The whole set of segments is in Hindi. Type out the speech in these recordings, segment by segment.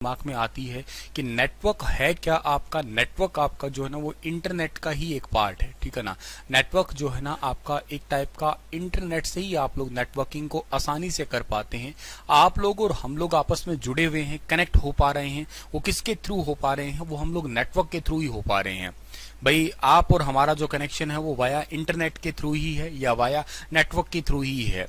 दिमाग में आती है कि नेटवर्क है क्या आपका। नेटवर्क आपका जो है ना वो इंटरनेट का ही एक पार्ट है, ठीक है ना। नेटवर्क जो है ना आपका एक टाइप का इंटरनेट से ही आप लोग नेटवर्किंग को आसानी से कर पाते हैं। आप लोग और हम लोग आपस में जुड़े हुए हैं, कनेक्ट हो पा रहे हैं, वो किसके थ्रू हो पा रहे हैं, वो हम लोग नेटवर्क के थ्रू ही हो पा रहे हैं। भाई आप और हमारा जो कनेक्शन है वो वाया इंटरनेट के थ्रू ही है या वाया नेटवर्क के थ्रू ही है।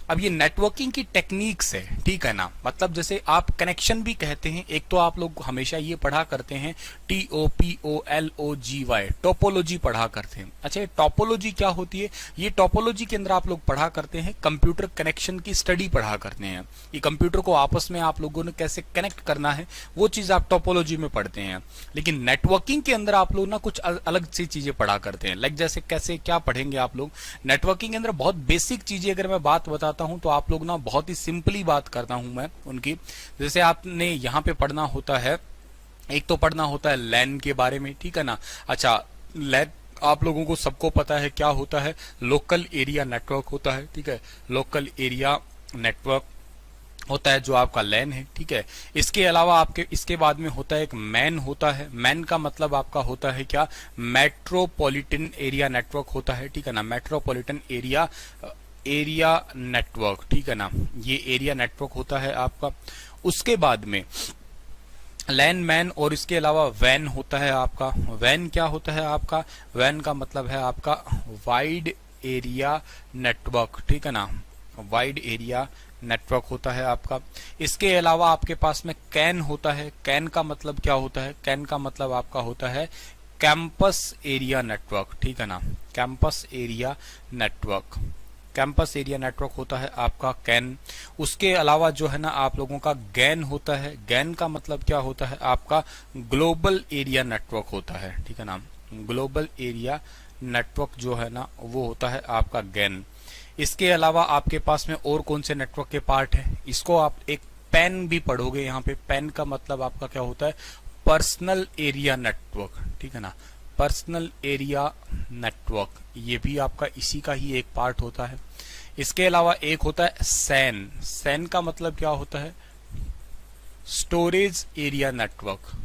अब ये नेटवर्किंग की टेक्निक्स है, ठीक है ना। मतलब जैसे आप कनेक्शन भी कहते हैं, एक तो आप लोग हमेशा ये पढ़ा करते हैं TOPOLOGY, टोपोलॉजी पढ़ा करते हैं। अच्छा, टोपोलॉजी क्या होती है? ये टोपोलॉजी के अंदर आप लोग पढ़ा करते हैं कंप्यूटर कनेक्शन की स्टडी पढ़ा करते हैं। ये कंप्यूटर को आपस में आप लोगों ने कैसे कनेक्ट करना है वो चीज आप टोपोलॉजी में पढ़ते हैं। लेकिन नेटवर्किंग के अंदर आप लोग ना कुछ अलग सी चीजें पढ़ा करते हैं। लाइक जैसे कैसे क्या पढ़ेंगे आप लोग नेटवर्किंग के अंदर? बहुत बेसिक चीजें अगर मैं बात बताता हूं तो आप लोग ना बहुत ही सिंपली बात करता हूं मैं उनकी। जैसे आपने यहाँ पे पढ़ना होता है, एक तो पढ़ना होता है लैन के बारे में, ठीक है ना। अच्छा, लैन आप लोगों को सबको पता है क्या होता है, लोकल एरिया नेटवर्क होता है, ठीक है। लोकल एरिया नेटवर्क होता है जो आपका लैन है, ठीक है। इसके अलावा आपके इसके बाद में होता है एक मैन होता है। मैन का मतलब आपका होता है क्या, मेट्रोपॉलिटन एरिया नेटवर्क होता है, ठीक है ना। मेट्रोपॉलिटन एरिया नेटवर्क, ठीक है ना। ये एरिया नेटवर्क होता है आपका। उसके बाद में लैन, मैन और इसके अलावा वैन होता है आपका। वैन क्या होता है आपका? वैन का मतलब है आपका वाइड एरिया नेटवर्क, ठीक है ना। वाइड एरिया नेटवर्क होता है आपका। इसके अलावा आपके पास में कैन होता है। कैन का मतलब क्या होता है? कैन का मतलब आपका होता है कैंपस एरिया नेटवर्क, ठीक है ना। Campus area network, campus area network होता है आपका कैन। उसके अलावा जो है ना आप लोगों का गैन होता है। गैन का मतलब क्या होता है आपका? ग्लोबल एरिया नेटवर्क होता है, ठीक है ना। ग्लोबल एरिया नेटवर्क जो है ना वो होता है आपका गैन। इसके अलावा आपके पास में और कौन से नेटवर्क के पार्ट है? इसको आप एक पैन भी पढ़ोगे यहाँ पे। पैन का मतलब आपका क्या होता है? पर्सनल एरिया नेटवर्क, ठीक है ना। पर्सनल एरिया नेटवर्क, ये भी आपका इसी का ही एक पार्ट होता है। इसके अलावा एक होता है सैन। सैन का मतलब क्या होता है? Storage area network.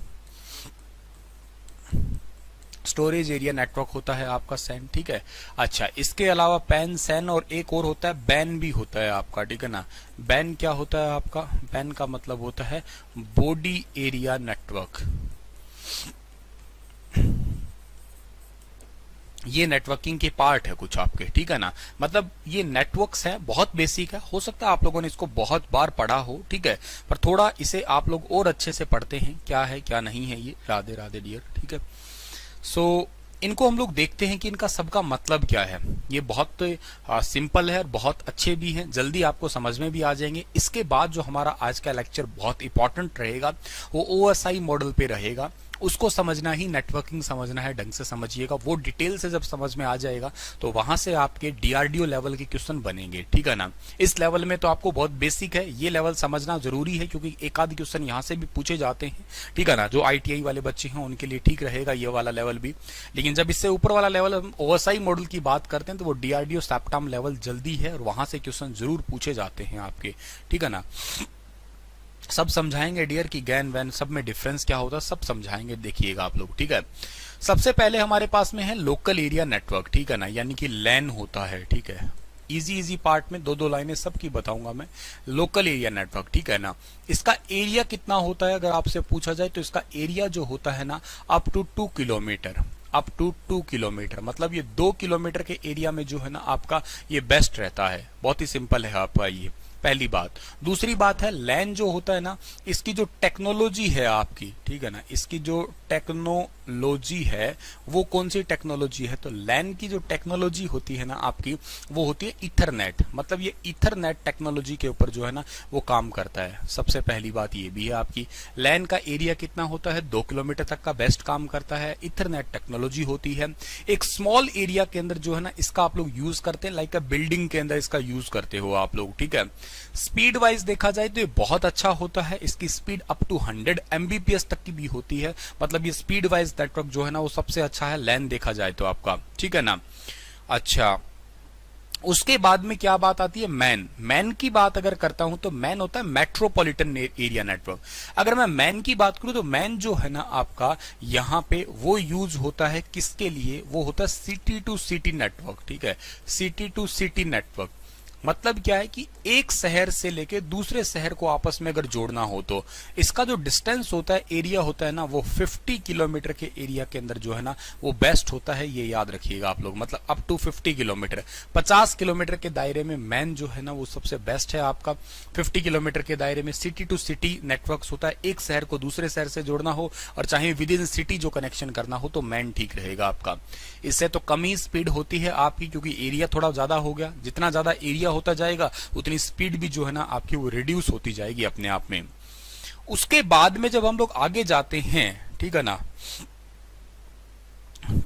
Storage area network होता है आपका सैन, ठीक है। अच्छा, इसके अलावा पैन, सैन और एक और होता है बैन भी होता है आपका, ठीक है ना। बैन क्या होता है आपका? बैन का मतलब होता है बॉडी एरिया नेटवर्क। ये नेटवर्किंग के पार्ट है कुछ आपके, ठीक है ना। मतलब ये नेटवर्क्स है, बहुत बेसिक है। हो सकता है आप लोगों ने इसको बहुत बार पढ़ा हो, ठीक है, पर थोड़ा इसे आप लोग और अच्छे से पढ़ते हैं क्या है क्या नहीं है ये। राधे राधे डियर, ठीक है। सो इनको हम लोग देखते हैं कि इनका सबका मतलब क्या है। ये बहुत सिंपल है और बहुत अच्छे भी हैं, जल्दी आपको समझ में भी आ जाएंगे। इसके बाद जो हमारा आज का लेक्चर बहुत इंपॉर्टेंट रहेगा वो OSI मॉडल पे रहेगा। उसको समझना ही नेटवर्किंग समझना है, ढंग से समझिएगा। वो डिटेल से जब समझ में आ जाएगा तो वहां से आपके DRDO लेवल के क्वेश्चन बनेंगे, ठीक है ना। इस लेवल में तो आपको बहुत बेसिक है, ये लेवल समझना जरूरी है क्योंकि एक आध क्वेश्चन यहाँ से भी पूछे जाते हैं, ठीक है ना। जो ITI वाले बच्चे हैं उनके लिए ठीक रहेगा ये वाला लेवल भी। लेकिन जब इससे ऊपर वाला लेवल हम OSI मॉडल की बात करते हैं तो वो DRDO सैप्टाम लेवल जल्दी है और वहां से क्वेश्चन जरूर पूछे जाते हैं आपके, ठीक है ना। सब समझाएंगे डियर की गैन वैन सब में डिफरेंस क्या होता है, सब समझाएंगे, देखिएगा आप लोग, ठीक है। सबसे पहले हमारे पास में है लोकल एरिया नेटवर्क, ठीक है ना, यानी कि लैन होता है, ठीक है। इजी पार्ट में दो दो लाइनें सबकी बताऊंगा मैं। लोकल एरिया नेटवर्क, ठीक है ना। इसका एरिया कितना होता है अगर आपसे पूछा जाए तो इसका एरिया जो होता है ना up to 2 kilometre, up to 2 kilometre. मतलब ये 2 किलोमीटर के एरिया में जो है ना आपका ये बेस्ट रहता है। बहुत ही सिंपल है आपका ये पहली बात। दूसरी बात है लैन जो होता है ना इसकी जो टेक्नोलॉजी है आपकी, ठीक है ना, इसकी जो टेक्नोलॉजी है वो कौन सी टेक्नोलॉजी है? तो लैन की जो टेक्नोलॉजी होती है ना आपकी वो होती है इथरनेट। मतलब ये इथरनेट टेक्नोलॉजी के ऊपर जो है ना वो काम करता है। सबसे पहली बात ये भी है आपकी। लैन का एरिया कितना होता है? 2 किलोमीटर तक का बेस्ट काम करता है। इथरनेट टेक्नोलॉजी होती है। एक स्मॉल एरिया के अंदर जो है ना इसका आप लोग यूज करते हैं, लाइक अ बिल्डिंग के अंदर इसका यूज करते हो आप लोग, ठीक है। स्पीड वाइज देखा जाए तो ये बहुत अच्छा होता है। इसकी स्पीड अप टू 100 MBPS तक की भी होती है। मतलब ये स्पीड वाइज नेटवर्क जो है ना वो सबसे अच्छा है लैन देखा जाए तो आपका, ठीक है ना। अच्छा, उसके बाद में क्या बात आती है, मैन। मैन की बात अगर करता हूं तो मैन होता है मेट्रोपॉलिटन एरिया नेटवर्क। अगर मैं मैन की बात करूं तो मैन जो है ना आपका यहां पे वो यूज होता है किसके लिए, वो होता है सिटी टू सिटी नेटवर्क, ठीक है, सिटी टू सिटी नेटवर्क। मतलब क्या है कि एक शहर से लेके दूसरे शहर को आपस में अगर जोड़ना हो तो इसका जो डिस्टेंस होता है, एरिया होता है ना, वो 50 किलोमीटर के एरिया के अंदर जो है ना वो बेस्ट होता है, ये याद रखिएगा आप लोग। मतलब अप टू 50 किलोमीटर, 50 किलोमीटर के दायरे में मैन जो है ना वो सबसे बेस्ट है आपका। 50 किलोमीटर के दायरे में सिटी टू सिटी नेटवर्क होता है, एक शहर को दूसरे शहर से जोड़ना हो और चाहे विद इन सिटी जो कनेक्शन करना हो तो मैन ठीक रहेगा आपका। इससे तो कम ही स्पीड होती है आपकी, क्योंकि एरिया थोड़ा ज्यादा हो गया, जितना ज्यादा एरिया होता जाएगा उतनी स्पीड भी जो है ना आपकी वो रिड्यूस होती जाएगी अपने आप में। उसके बाद में जब हम लोग आगे जाते हैं, ठीक है ना,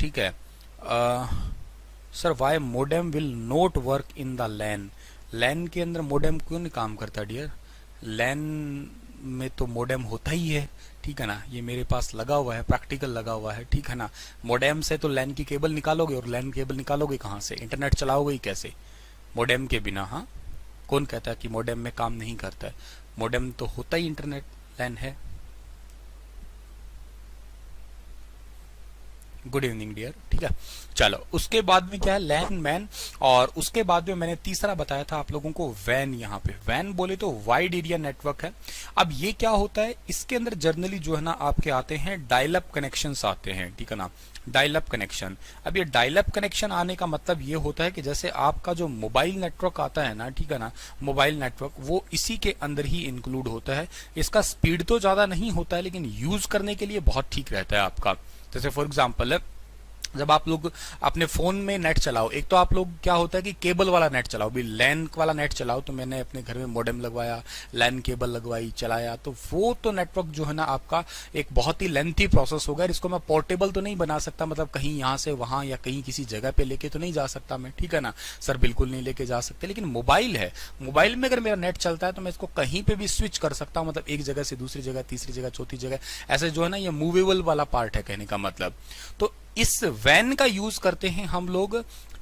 ठीक है, sir why modem will not work in the LAN. LAN के अंदर मोडेम क्यों नहीं काम करता डियर? लैन में तो मोडेम होता ही है, ठीक है ना, ये मेरे पास लगा हुआ है, प्रैक्टिकल लगा हुआ है, ठीक है ना। मोडेम से तो लैन की केबल निकालोगे, और लैन केबल निकालोगे कहां से? इंटरनेट चलाओगे ही कैसे मोडेम के बिना? हाँ, कौन कहता है कि मोडेम में काम नहीं करता है? मोडेम तो होता ही इंटरनेट लैन है। गुड इवनिंग डियर, ठीक है। चलो उसके बाद में क्या है, लैन मैन, और उसके बाद में मैंने तीसरा बताया था आप लोगों को वैन। यहाँ पे वैन बोले तो वाइड एरिया नेटवर्क है। अब ये क्या होता है, इसके अंदर जर्नली जो है ना आपके आते हैं डायल अप कनेक्शंस आते हैं, ठीक है ना, डायल अप कनेक्शन। अब ये डायल अप कनेक्शन आने का मतलब ये होता है कि जैसे आपका जो मोबाइल नेटवर्क आता है ना, ठीक है ना, मोबाइल नेटवर्क वो इसी के अंदर ही इंक्लूड होता है। इसका स्पीड तो ज्यादा नहीं होता है, लेकिन यूज करने के लिए बहुत ठीक रहता है आपका। जैसे फॉर एग्जाम्पल जब आप लोग अपने फोन में नेट चलाओ, एक तो आप लोग क्या होता है कि केबल वाला नेट चलाओ, भी लैन वाला नेट चलाओ, तो मैंने अपने घर में मॉडेम लगवाया, लैन केबल लगवाई, चलाया, तो वो तो नेटवर्क जो है ना आपका एक बहुत ही लेंथी प्रोसेस होगा। इसको मैं पोर्टेबल तो नहीं बना सकता, मतलब कहीं यहाँ से वहां या कहीं किसी जगह पे लेके तो नहीं जा सकता मैं, ठीक है ना सर, बिल्कुल नहीं लेके जा सकते। लेकिन मोबाइल है, मोबाइल में अगर मेरा नेट चलता है तो मैं इसको कहीं पे भी स्विच कर सकता हूँ, मतलब एक जगह से दूसरी जगह, तीसरी जगह, चौथी जगह, ऐसे जो है ना ये मूवेबल वाला पार्ट है कहने का मतलब। तो इस वैन का यूज करते हैं हम लोग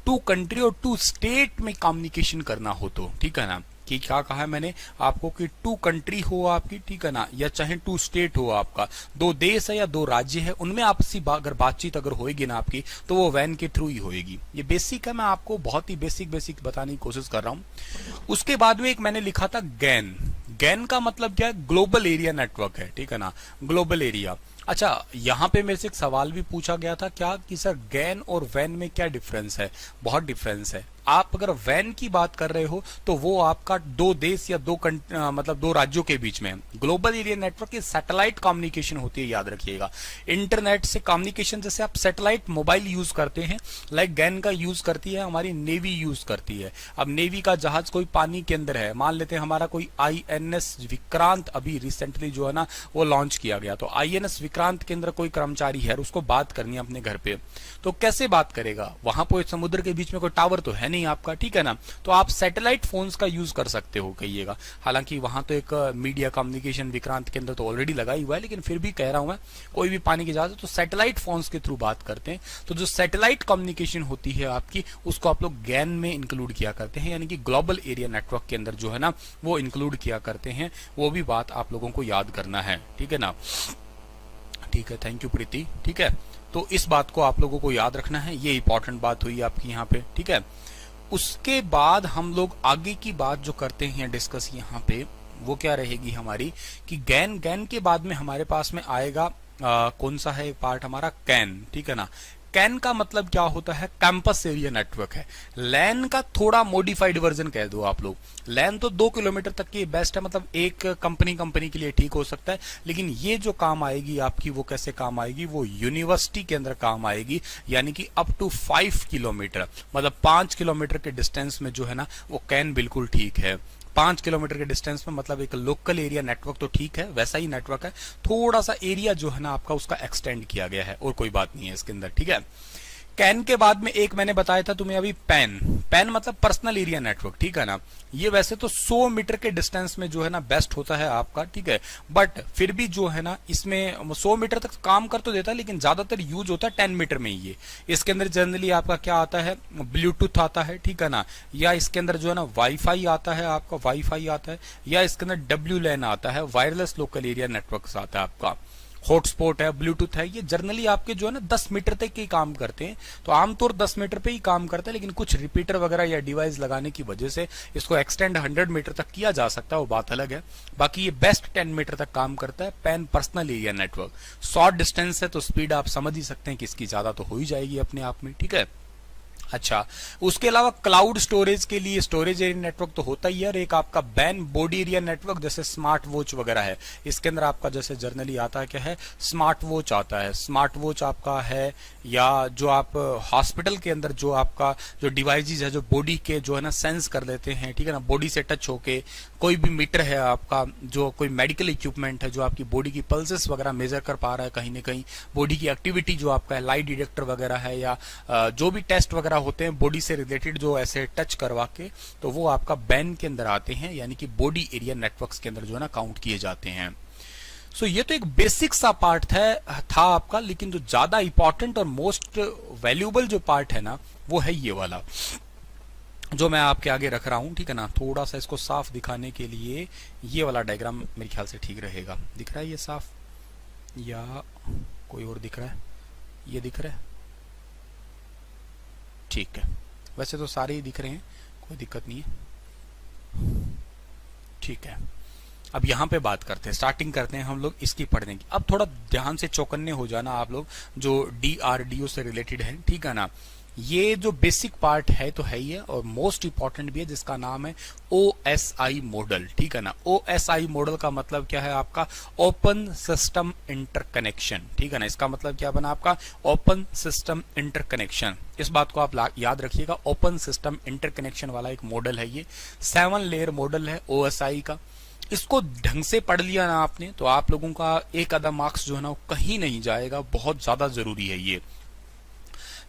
टू कंट्री और टू स्टेट में कम्युनिकेशन करना हो तो, ठीक है ना, कि क्या कहा है मैंने आपको कि टू कंट्री हो आपकी, ठीक है ना, या चाहे टू स्टेट हो आपका, दो देश है या दो राज्य है, उनमें आपसी अगर बातचीत अगर होएगी ना आपकी तो वो वैन के थ्रू ही होएगी। ये बेसिक है, मैं आपको बहुत ही बेसिक बताने की कोशिश कर रहा हूं। उसके बाद में एक मैंने लिखा था गैन। गैन का मतलब क्या है? ग्लोबल एरिया नेटवर्क है, ठीक है ना, ग्लोबल एरिया। अच्छा, यहां पे मेरे से एक सवाल भी पूछा गया था क्या कि सर गैन और वैन में क्या डिफरेंस है? बहुत डिफरेंस है। आप अगर वैन की बात कर रहे हो तो वो आपका दो देश या मतलब दो राज्यों के बीच में। ग्लोबल एरिया नेटवर्क की सैटेलाइट कम्युनिकेशन होती है, याद रखिएगा। इंटरनेट से कम्युनिकेशन जैसे आप सैटेलाइट मोबाइल यूज करते हैं, लाइक गैन का यूज करती है हमारी नेवी यूज करती है। अब नेवी का जहाज कोई पानी के अंदर है, मान लेते हैं हमारा कोई INS विक्रांत अभी रिसेंटली जो है ना वो लॉन्च किया गया, तो INS विक्रांत के अंदर कोई कर्मचारी है और उसको बात करनी है अपने घर पे, तो कैसे बात करेगा? वहां पर समुद्र के बीच में कोई टावर तो है नहीं आपका, ठीक है ना, तो आप सैटेलाइट फोन्स का यूज कर सकते हो कहिएगा। हालांकि वहां तो एक मीडिया कम्युनिकेशन विक्रांत के अंदर तो ऑलरेडी लगा ही हुआ है, लेकिन फिर भी कह रहा हूं मैं, कोई भी पानी के जहाज तो सैटेलाइट फोन्स के थ्रू बात करते हैं। तो जो सैटेलाइट कम्युनिकेशन होती है आपकी, उसको आप लोग गैन में इंक्लूड किया करते हैं, यानी कि ग्लोबल एरिया नेटवर्क के अंदर जो है ना वो इंक्लूड किया करते हैं। वो भी बात आप लोगों को याद करना है, ठीक है ना। ठीक है, थैंक यू प्रीति, ठीक है। तो इस बात को आप लोगों को याद रखना है, ये इंपॉर्टेंट बात हुई आपकी यहाँ पे, ठीक है। उसके बाद हम लोग आगे की बात जो करते हैं डिस्कस यहाँ पे, वो क्या रहेगी हमारी कि गैन के बाद में हमारे पास में आएगा कौन सा है पार्ट हमारा? कैन, ठीक है ना। कैन का मतलब क्या होता है? कैंपस एरिया नेटवर्क है। लैन का थोड़ा मॉडिफाइड वर्जन कह दो आप लोग। लैन तो 2 किलोमीटर तक की बेस्ट है, मतलब एक कंपनी के लिए ठीक हो सकता है, लेकिन ये जो काम आएगी आपकी वो कैसे काम आएगी? वो यूनिवर्सिटी के अंदर काम आएगी, यानी कि अप टू 5 किलोमीटर, मतलब 5 किलोमीटर के डिस्टेंस में जो है ना वो कैन बिल्कुल ठीक है। 5 किलोमीटर के डिस्टेंस में मतलब एक लोकल एरिया नेटवर्क तो ठीक है, वैसा ही नेटवर्क है, थोड़ा सा एरिया जो है ना आपका उसका एक्सटेंड किया गया है, और कोई बात नहीं है इसके अंदर, ठीक है। कैन के बाद में एक मैंने बताया था तुम्हें अभी पैन। पैन मतलब पर्सनल एरिया नेटवर्क, ठीक है ना। ये वैसे तो 100 मीटर के डिस्टेंस में जो है ना बेस्ट होता है आपका, ठीक है, बट फिर भी जो है ना इसमें 100 मीटर तक काम कर तो देता है, लेकिन ज्यादातर यूज होता है 10 मीटर में ही ये। इसके अंदर जनरली आपका क्या आता है, ब्लूटूथ आता है, ठीक है ना, या इसके अंदर जो है ना वाईफाई आता है, आपका वाईफाई आता है, या इसके अंदर डब्ल्यू लैन आता है, वायरलेस लोकल एरिया नेटवर्क आता है आपका, हॉटस्पॉट है, ब्लूटूथ है। ये जनरली आपके जो है ना 10 मीटर तक ही काम करते हैं, तो आमतौर 10 मीटर पे ही काम करता है, लेकिन कुछ रिपीटर वगैरह या डिवाइस लगाने की वजह से इसको एक्सटेंड 100 मीटर तक किया जा सकता है, वो बात अलग है। बाकी ये बेस्ट 10 मीटर तक काम करता है pan personal area network. Short distance है तो स्पीड आप समझ ही सकते हैं कि इसकी ज्यादा तो हो ही जाएगी अपने आप में, ठीक है। अच्छा, उसके अलावा क्लाउड स्टोरेज के लिए स्टोरेज एरिया नेटवर्क तो होता ही है, और एक आपका बैन बॉडी एरिया नेटवर्क जैसे स्मार्ट वॉच वगैरह है। इसके अंदर आपका जैसे जर्नली आता है क्या है, स्मार्ट वॉच आता है, स्मार्ट वॉच आपका है, या जो आप हॉस्पिटल के अंदर जो आपका जो डिवाइसेज है जो बॉडी के जो है ना सेंस कर लेते हैं, ठीक है ना, बॉडी से टच होके कोई भी मीटर है आपका, जो कोई मेडिकल इक्विपमेंट है जो आपकी बॉडी की पल्सेस वगैरह मेजर कर पा रहा है, कहीं ना कहीं बॉडी की एक्टिविटी जो आपका है, लाइट डिटेक्टर वगैरह है, या जो भी टेस्ट वगैरह होते हैं बॉडी से रिलेटेड जो ऐसे टच करवा के, तो वो आपका बैन के अंदर आते हैं, यानी कि बॉडी एरिया नेटवर्क्स के अंदर जो है ना काउंट किए जाते हैं। सो ये तो एक बेसिक सा पार्ट था आपका, लेकिन जो ज्यादा इंपॉर्टेंट और मोस्ट वैल्यूएबल जो पार्ट है ना वो है ये वाला जो मैं आपके आगे रख रहा हूं, ठीक है ना। थोड़ा सा इसको साफ दिखाने के लिए ये वाला डायग्राम मेरे ख्याल से ठीक रहेगा। दिख रहा है ये साफ, या कोई और दिख रहा है? ये दिख रहा है, ठीक है। वैसे तो सारे ही दिख रहे हैं, कोई दिक्कत नहीं है, ठीक है। अब यहाँ पे बात करते हैं, स्टार्टिंग करते हैं हम लोग इसकी पढ़ने की। अब थोड़ा ध्यान से चौकन्ने हो जाना आप लोग जो डीआरडीओ से रिलेटेड है, ठीक है ना। ये जो बेसिक पार्ट है तो है ही है, और मोस्ट इंपॉर्टेंट भी है, जिसका नाम है ओएसआई मॉडल, ठीक है ना। ओएसआई मॉडल का मतलब क्या है आपका, ओपन सिस्टम इंटरकनेक्शन, ठीक है ना। इसका मतलब क्या बना आपका, ओपन सिस्टम इंटरकनेक्शन। इस बात को आप याद रखिएगा, ओपन सिस्टम इंटरकनेक्शन वाला एक मॉडल है ये। 7 लेयर मॉडल है ओएसआई का। इसको ढंग से पढ़ लिया ना आपने तो आप लोगों का एक आधा मार्क्स जो है ना वो कहीं नहीं जाएगा, बहुत ज्यादा जरूरी है ये।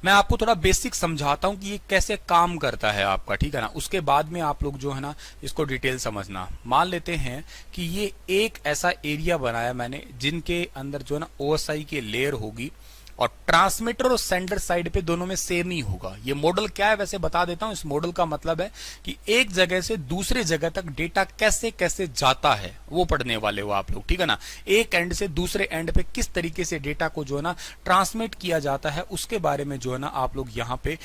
मैं आपको थोड़ा बेसिक समझाता हूं कि ये कैसे काम करता है आपका, ठीक है ना। उसके बाद में आप लोग जो है ना इसको डिटेल समझना। मान लेते हैं कि ये एक ऐसा एरिया बनाया मैंने जिनके अंदर जो है ना ओएसआई की लेयर होगी, और ट्रांसमीटर और सेंडर साइड पे दोनों में सेम ही होगा। ये मॉडल क्या है वैसे बता देता हूं। इस मॉडल का मतलब है कि एक जगह से दूसरे जगह तक डेटा कैसे कैसे जाता है वो पढ़ने वाले हो आप लोग, ठीक है ना। एक एंड से दूसरे एंड पे किस तरीके से डेटा को जो है ना ट्रांसमिट किया जाता है उसके बारे में जो है ना आप लोग यहाँ पे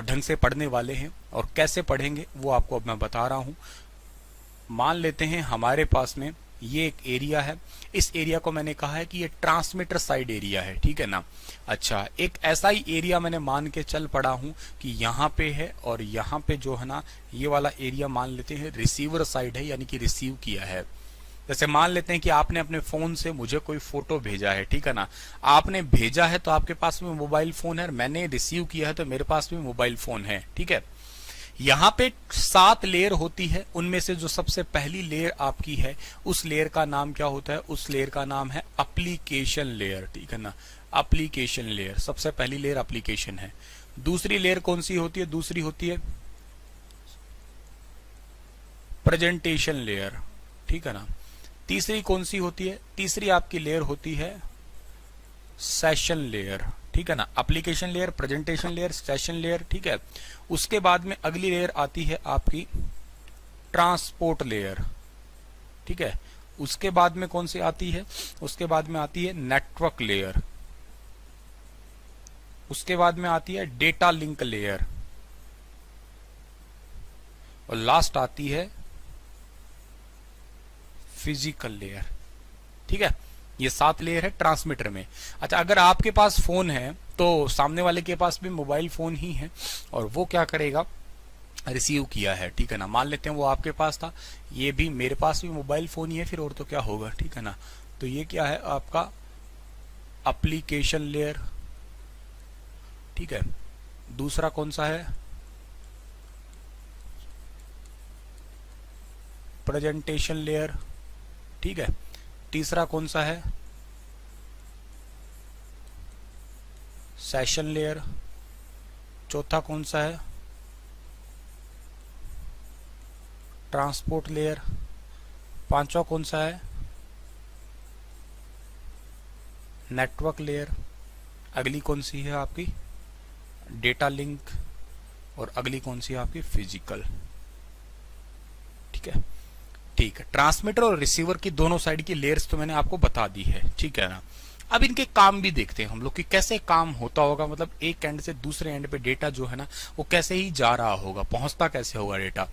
ढंग से पढ़ने वाले हैं। और कैसे पढ़ेंगे वो आपको अब मैं बता रहा हूं। मान लेते हैं हमारे पास में ये एक एरिया है, इस एरिया को मैंने कहा है कि ये ट्रांसमीटर साइड एरिया है, ठीक है ना। अच्छा, एक ऐसा ही एरिया मैंने मान के चल पड़ा हूं कि यहाँ पे है, और यहाँ पे जो है ना ये वाला एरिया मान लेते हैं रिसीवर साइड है, यानी कि रिसीव किया है। जैसे मान लेते हैं कि आपने अपने फोन से मुझे कोई फोटो भेजा है, ठीक है ना। आपने भेजा है तो आपके पास में मोबाइल फोन है, मैंने रिसीव किया है तो मेरे पास में मोबाइल फोन है, ठीक है। यहाँ पे 7 लेयर होती है, उनमें से जो सबसे पहली लेयर आपकी है उस लेयर का नाम क्या होता है, उस लेयर का नाम है एप्लीकेशन लेयर, ठीक है ना। एप्लीकेशन लेयर, सबसे पहली लेयर एप्लीकेशन है। दूसरी लेयर कौन सी होती है, दूसरी होती है प्रेजेंटेशन लेयर, ठीक है ना। तीसरी कौन सी होती है, तीसरी आपकी लेयर होती है सेशन लेयर, ठीक है ना। Application layer, presentation layer, session layer, ठीक है। उसके बाद में अगली लेयर आती है आपकी ट्रांसपोर्ट लेयर, ठीक है। उसके बाद में कौन सी आती है, उसके बाद में आती है नेटवर्क लेयर, उसके बाद में आती है डेटा लिंक लेयर, और लास्ट आती है फिजिकल लेयर, ठीक है। ये 7 लेयर है ट्रांसमीटर में। अच्छा, अगर आपके पास फोन है तो सामने वाले के पास भी मोबाइल फोन ही है, और वो क्या करेगा, रिसीव किया है, ठीक है ना। मान लेते हैं वो आपके पास था, ये भी मेरे पास भी मोबाइल फोन ही है, फिर और तो क्या होगा, ठीक है ना। तो ये क्या है आपका एप्लीकेशन लेयर, ठीक है। दूसरा कौन सा है, प्रेजेंटेशन लेयर, ठीक है। तीसरा कौन सा है, सेशन लेयर, चौथा कौन सा है? Transport layer. पांचवा कौन सा है? Network layer. अगली कौन सी है आपकी? Data link. और अगली कौन सी है आपकी? फिजिकल। ठीक है, ठीक है। ट्रांसमीटर और रिसीवर की दोनों साइड की लेयर्स तो मैंने आपको बता दी है, ठीक है ना। अब इनके काम भी देखते हैं हम लोग कि कैसे काम होता होगा, मतलब एक एंड से दूसरे एंड पे डेटा जो है ना वो कैसे ही जा रहा होगा, पहुंचता कैसे होगा डेटा।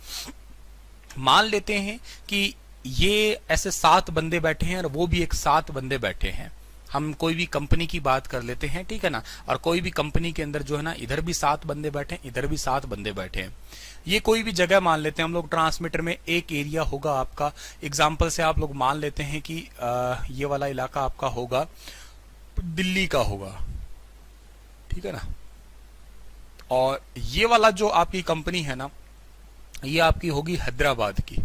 मान लेते हैं कि ये ऐसे 7 बंदे बैठे हैं और वो भी एक 7 बंदे बैठे हैं। हम कोई भी कंपनी की बात कर लेते हैं, ठीक है ना। और कोई भी कंपनी के अंदर जो है ना इधर भी 7 बंदे बैठे हैं, इधर भी 7 बंदे बैठे हैं। ये कोई भी जगह मान लेते हैं हम लोग, ट्रांसमीटर में एक एरिया होगा आपका। एग्जाम्पल से आप लोग मान लेते हैं कि ये वाला इलाका आपका होगा दिल्ली का होगा, ठीक है ना। और ये वाला जो आपकी कंपनी है ना ये आपकी होगी हैदराबाद की,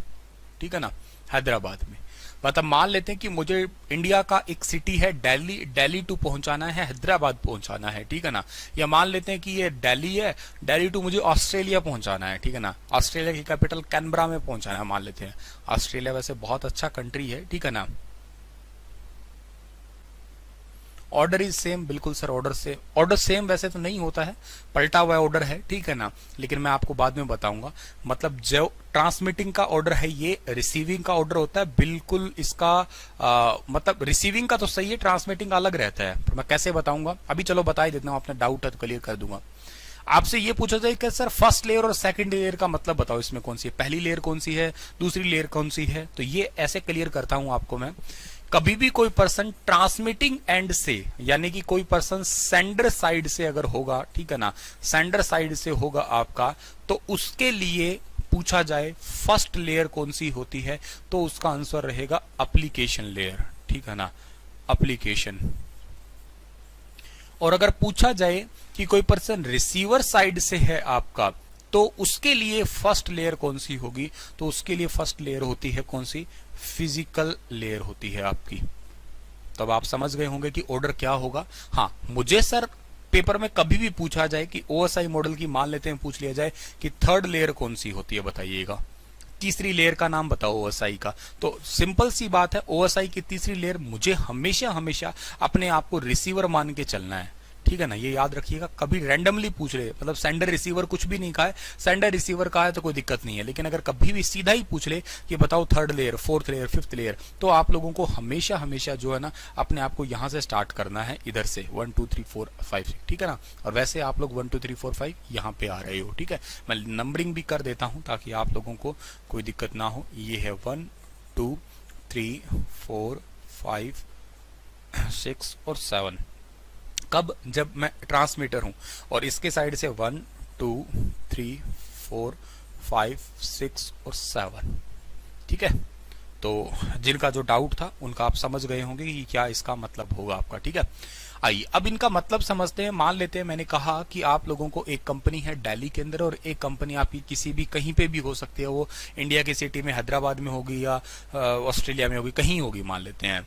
ठीक है ना, हैदराबाद में। मतलब मान लेते हैं कि मुझे इंडिया का एक सिटी है दिल्ली, दिल्ली टू पहुंचाना है हैदराबाद पहुंचाना है, ठीक है ना। या मान लेते हैं कि ये दिल्ली है, दिल्ली टू मुझे ऑस्ट्रेलिया पहुंचाना है, ठीक है ना। ऑस्ट्रेलिया की कैपिटल कैनबरा में पहुंचाना है मान लेते हैं। ऑस्ट्रेलिया वैसे बहुत अच्छा कंट्री है, ठीक है ना। ऑर्डर इज सेम, बिल्कुल सर, ऑर्डर सेम वैसे तो नहीं होता है, पलटा हुआ ऑर्डर है, ठीक है ना। लेकिन मैं आपको बाद में बताऊंगा। मतलब जो ट्रांसमिटिंग का ऑर्डर है ये रिसीविंग का ऑर्डर होता है, बिल्कुल इसका मतलब रिसीविंग का तो सही है, ट्रांसमिटिंग का अलग रहता है। तो मैं कैसे बताऊंगा अभी, चलो बता ही देता हूँ, अपना डाउट है तो क्लियर कर दूंगा। आपसे ये पूछा जाए कि सर फर्स्ट लेयर और सेकंड लेयर का मतलब बताओ, इसमें कौन सी है, पहली लेयर कौन सी है, दूसरी लेयर कौन सी है। तो ये ऐसे क्लियर करता हूं आपको मैं। कभी भी कोई पर्सन ट्रांसमिटिंग एंड से, यानी कि कोई पर्सन सेंडर साइड से अगर होगा, ठीक है ना, सेंडर साइड से होगा आपका, तो उसके लिए पूछा जाए फर्स्ट लेयर कौन सी होती है, तो उसका आंसर रहेगा एप्लीकेशन लेयर, ठीक है ना, एप्लीकेशन। और अगर पूछा जाए कि कोई पर्सन रिसीवर साइड से है आपका, तो उसके लिए फर्स्ट लेयर कौन सी होगी, तो उसके लिए फर्स्ट लेयर होती है कौन सी? फिजिकल लेयर होती है आपकी। तो अब आप समझ गए होंगे कि ऑर्डर क्या होगा। हाँ, मुझे सर पेपर में कभी भी पूछा जाए कि ओएसआई मॉडल की, मान लेते हैं पूछ लिया जाए कि थर्ड लेयर कौन सी होती है, बताइएगा, तीसरी लेयर का नाम बताओ ओएसआई का, तो सिंपल सी बात है, ओएसआई की तीसरी लेयर मुझे हमेशा हमेशा अपने आप को रिसीवर मान के चलना है, ठीक है ना। ये याद रखिएगा, कभी रैंडमली पूछ ले, मतलब सेंडर रिसीवर कुछ भी नहीं कहा है, सेंडर रिसीवर कहा है तो कोई दिक्कत नहीं है। लेकिन अगर कभी भी सीधा ही पूछ ले कि बताओ third layer, fourth layer, fifth layer, तो आप लोगों को हमेशा हमेशा जो है ना अपने आप को यहां से स्टार्ट करना है, इधर से 1 2 3 4 5 6, ठीक है ना। और वैसे आप लोग 1 2 3 4 5 यहाँ पे आ रहे हो, ठीक है। मैं नंबरिंग भी कर देता हूँ ताकि आप लोगों को कोई दिक्कत ना हो। ये है 1 2 3 4 5 6 और 7। कब? जब मैं ट्रांसमीटर हूं और इसके साइड से 1 2 3 4 5 6 और 7, ठीक है। तो जिनका जो डाउट था उनका आप समझ गए होंगे कि क्या इसका मतलब होगा आपका, ठीक है। आइए अब इनका मतलब समझते हैं। मान लेते हैं मैंने कहा कि आप लोगों को एक कंपनी है दिल्ली के अंदर और एक कंपनी आपकी किसी भी कहीं पे भी हो सकती है, वो इंडिया की सिटी में हैदराबाद में होगी या ऑस्ट्रेलिया में होगी, कहीं होगी। मान लेते हैं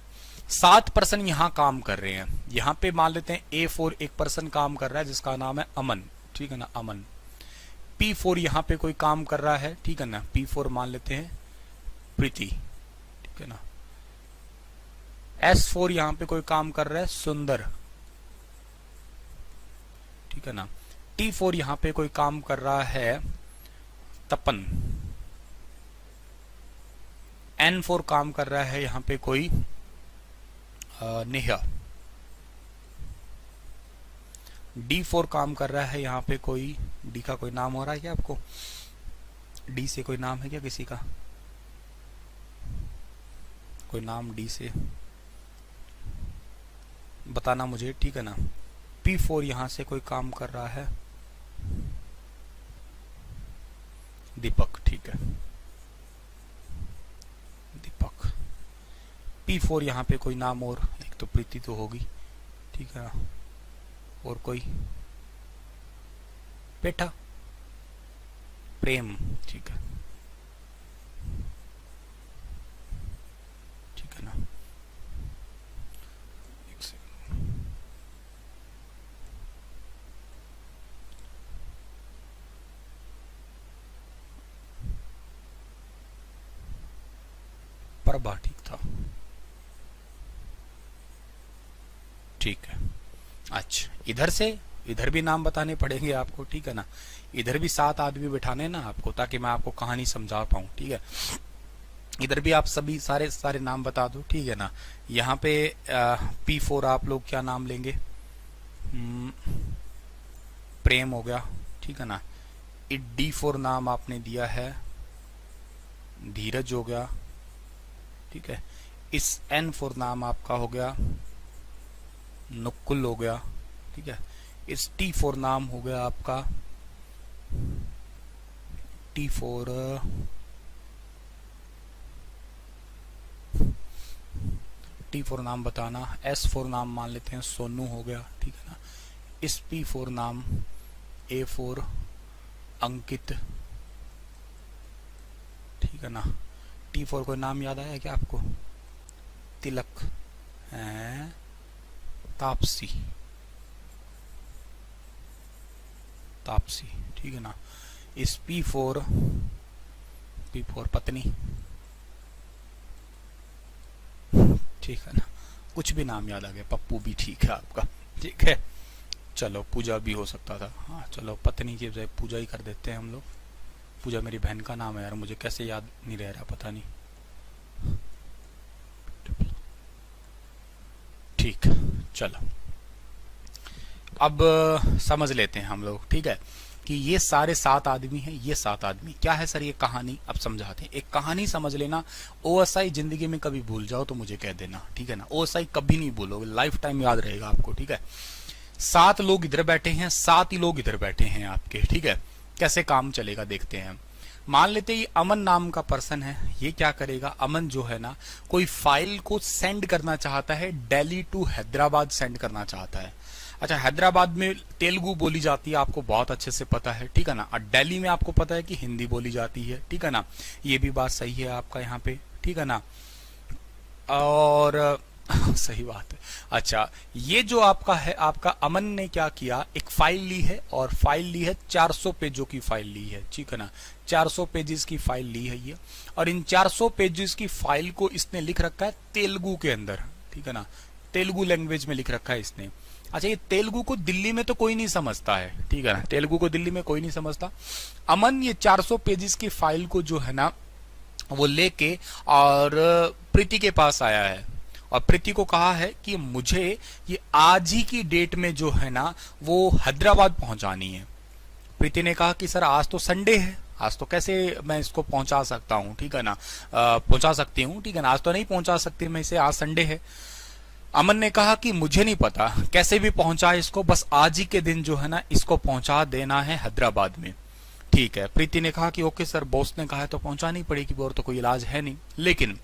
7 पर्सन यहाँ काम कर रहे हैं। यहाँ पे मान लेते हैं A4 एक पर्सन काम कर रहा है जिसका नाम है अमन, ठीक है ना, अमन। P4 यहाँ पे कोई काम कर रहा है, ठीक है ना, P4 मान लेते हैं प्रीति, ठीक है ना। S4 यहाँ पे कोई काम कर रहा है सुंदर, ठीक है ना। T4 यहाँ पे कोई काम कर रहा है तपन। N4 काम कर रहा है यहाँ पे कोई नेहा। D4 काम कर रहा है यहाँ पे कोई, डी का कोई नाम हो रहा है क्या आपको? डी से कोई नाम है क्या किसी का? कोई नाम डी से बताना मुझे, ठीक है ना। P4 यहाँ से कोई काम कर रहा है दीपक, ठीक है, दीपक। P4 यहाँ पे कोई नाम और, एक तो प्रीति तो होगी, ठीक है, और कोई पेठा, प्रेम, ठीक है, ठीक है ना। एक सेकंड, प्रभा ठीक था, ठीक है। अच्छा इधर से, इधर भी नाम बताने पड़ेंगे आपको, ठीक है ना। इधर भी 7 आदमी बिठाने ना आपको, ताकि मैं आपको कहानी समझा पाऊँ, ठीक है। इधर भी आप सभी सारे सारे नाम बता दो, ठीक है ना। यहाँ पे P4 आप लोग क्या नाम लेंगे? प्रेम हो गया, ठीक है ना। D4 नाम आपने दिया है धीरज हो गया, ठीक है। इस N4 नाम आपका हो गया नुक्कुल हो गया, ठीक है। इस T4 नाम हो गया आपका T4 T4 नाम बताना। S4 नाम मान लेते हैं सोनू हो गया, ठीक है ना। इस P4 नाम A4 अंकित, ठीक है ना। T4 कोई नाम याद आया क्या आपको? तिलक है, तापसी, तापसी, ठीक है ना। इस P4 पत्नी, ठीक है ना। कुछ भी नाम याद आ गया, पप्पू भी ठीक है आपका, ठीक है। चलो पूजा भी हो सकता था, हाँ चलो पत्नी की बजाय पूजा ही कर देते हैं हम लोग। पूजा मेरी बहन का नाम है यार, मुझे कैसे याद नहीं रह रहा पता नहीं, ठीक। चलो अब समझ लेते हैं हम लोग, ठीक है, कि ये सारे 7 आदमी हैं। ये 7 आदमी क्या है सर? ये कहानी अब समझाते हैं। एक कहानी समझ लेना, OSI जिंदगी में कभी भूल जाओ तो मुझे कह देना, ठीक है ना। OSI कभी नहीं भूलोगे, लाइफ टाइम याद रहेगा आपको, ठीक है। 7 लोग इधर बैठे हैं, 7 ही लोग इधर बैठे हैं आपके, ठीक है। कैसे काम चलेगा देखते हैं। मान लेते हैं ये अमन नाम का पर्सन है। ये क्या करेगा? अमन जो है ना, कोई फाइल को सेंड करना चाहता है, दिल्ली टू हैदराबाद सेंड करना चाहता है। अच्छा हैदराबाद में तेलुगु बोली जाती है, आपको बहुत अच्छे से पता है, ठीक है ना। और दिल्ली में आपको पता है कि हिंदी बोली जाती है, ठीक है ना। ये भी बात सही है आपका यहाँ पे, ठीक है ना। और सही बात है। अच्छा ये जो आपका है, आपका अमन ने क्या किया, एक फाइल ली है, और फाइल ली है 400 पेजों की फाइल ली है, ठीक है ना। 400 पेजेस की फाइल ली है ये, और इन 400 पेजेस की फाइल को इसने लिख रखा है तेलुगु के अंदर, ठीक है ना। तेलुगु लैंग्वेज में लिख रखा है इसने। अच्छा ये तेलुगु को दिल्ली में तो कोई नहीं समझता है, ठीक है ना। तेलुगु को दिल्ली में कोई नहीं समझता। अमन ये 400 पेजेस की फाइल को जो है ना, वो लेके और प्रीति के पास आया है, और प्रीति को कहा है कि मुझे ये आज ही की डेट में जो है ना, वो हैदराबाद पहुंचानी है। प्रीति ने कहा कि सर आज तो संडे है, आज तो कैसे मैं इसको पहुंचा सकता हूँ, ठीक है ना, पहुंचा सकती हूँ, ठीक है ना। आज तो नहीं पहुंचा सकती मैं इसे, आज संडे है। अमन ने कहा कि मुझे नहीं पता कैसे भी पहुंचाए इसको, बस आज ही के दिन जो है ना इसको पहुंचा देना है हैदराबाद में, ठीक है। प्रीति ने कहा कि ओके सर, बॉस ने कहा है तो पहुंचानी पड़ेगी, और तो कोई इलाज है नहीं। लेकिन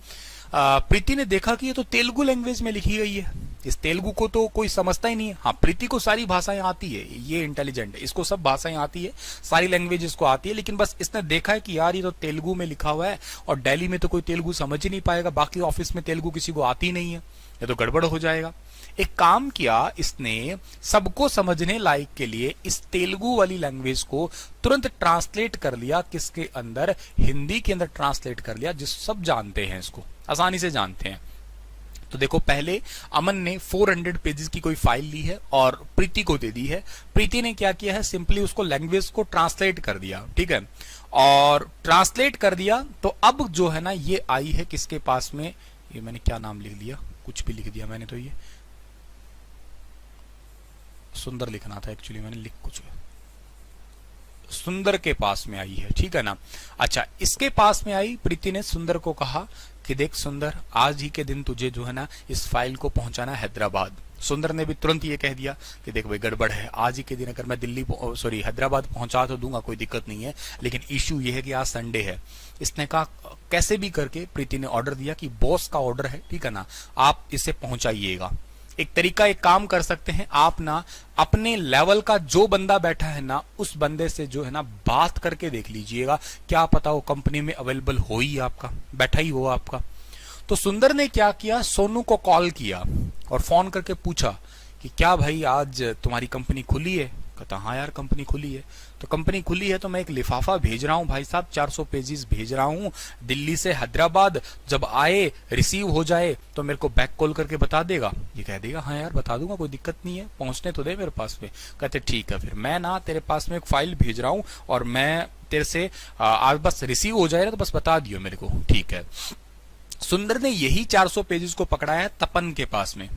प्रीति ने देखा कि ये तो तेलुगु लैंग्वेज में लिखी गई है, इस तेलुगु को तो कोई समझता ही नहीं है। हाँ प्रीति को सारी भाषाएं आती है, ये इंटेलिजेंट है, इसको सब भाषाएं आती है, सारी लैंग्वेज इसको आती है। लेकिन बस इसने देखा है कि यार ये तो तेलुगु में लिखा हुआ है, और दिल्ली में तो कोई तेलुगु समझ ही नहीं पाएगा, बाकी ऑफिस में तेलुगु किसी को आती नहीं है, ये तो गड़बड़ हो जाएगा। एक काम किया इसने, सबको समझने लायक के लिए इस तेलुगु वाली लैंग्वेज को तुरंत ट्रांसलेट कर लिया, किसके अंदर? हिंदी के अंदर ट्रांसलेट कर लिया, जिस सब जानते हैं, इसको आसानी से जानते हैं। तो देखो पहले अमन ने 400 पेजेस की कोई फाइल ली है और प्रीति को दे दी है। प्रीति ने क्या किया है, सिंपली उसको लैंग्वेज को ट्रांसलेट कर दिया, ठीक है। और ट्रांसलेट कर दिया तो अब जो है ना ये आई है किसके पास में, ये मैंने क्या नाम लिख दिया, कुछ भी लिख दिया मैंने, तो ये सुंदर लिखना था एक्चुअली, मैंने लिख कुछ सुंदर के पास में आई है, ठीक है ना। अच्छा इसके पास में आई, प्रीति ने सुंदर को कहा कि देख सुंदर, आज ही के दिन तुझे जो है ना इस फाइल को पहुंचाना है हैदराबाद। सुंदर ने भी तुरंत ये कह दिया कि देख भाई गड़बड़ है, आज ही के दिन अगर मैं दिल्ली हैदराबाद पहुंचा तो दूंगा, कोई दिक्कत नहीं है, लेकिन इशू ये है कि आज संडे है। इसने कहा कैसे भी करके, प्रीति ने ऑर्डर दिया कि बॉस का ऑर्डर है, ठीक है ना, आप इसे पहुंचाइएगा। एक तरीका, एक काम कर सकते हैं आप ना, अपने लेवल का जो बंदा बैठा है ना, उस बंदे से जो है ना बात करके देख लीजिएगा, क्या पता वो कंपनी में अवेलेबल हो ही आपका, बैठा ही हो आपका। तो सुंदर ने क्या किया, सोनू को कॉल किया और फोन करके पूछा कि क्या भाई आज तुम्हारी कंपनी खुली है, कहता हाँ यार कंपनी खुली है। तो कंपनी खुली है तो मैं एक लिफाफा भेज रहा हूँ भाई साहब, 400 पेजेस भेज रहा हूँ दिल्ली से हैदराबाद, जब आए रिसीव हो जाए तो मेरे को बैक कॉल करके बता देगा। ये कह देगा हाँ यार बता दूंगा, कोई दिक्कत नहीं है, पहुंचने तो दे मेरे पास में। कहते ठीक है, फिर मैं ना तेरे पास में एक फाइल भेज रहा हूँ और मैं तेरे से आज बस रिसीव हो जाएगा तो बस बता दियो मेरे को, ठीक है। सुंदर ने यही 400 पेजेस को पकड़ाया है तपन के पास में।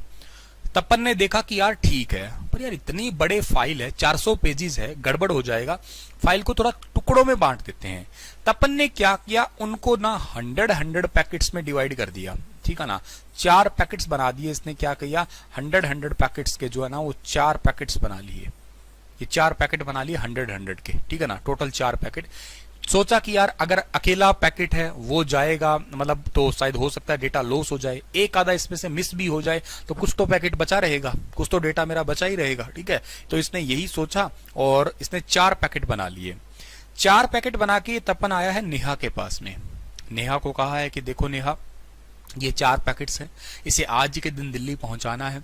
तपन ने देखा कि यार ठीक है, पर यार इतनी बड़े फाइल है, 400 पेजेस है, गड़बड़ हो जाएगा, फाइल को थोड़ा टुकड़ों में बांट देते हैं। तपन ने क्या किया, उनको ना 100 पैकेट्स में डिवाइड कर दिया, ठीक है ना। 4 पैकेट्स बना दिए इसने, क्या किया 100 पैकेट्स के जो है ना वो 4 पैकेट्स बना लिए। ये 4 पैकेट बना लिए 100 के, ठीक है ना, टोटल 4 पैकेट। सोचा कि यार अगर अकेला पैकेट है वो जाएगा, मतलब तो शायद हो सकता है डेटा लॉस हो जाए, एक आधा इसमें से मिस भी हो जाए तो कुछ तो पैकेट बचा रहेगा, कुछ तो डेटा मेरा बचा ही रहेगा, ठीक है। तो इसने यही सोचा और इसने 4 पैकेट बना लिए। 4 पैकेट बना के तपन आया है नेहा के पास में। नेहा को कहा है कि देखो नेहा, ये 4 पैकेट्स हैं, इसे आज ही के दिन दिल्ली पहुंचाना है,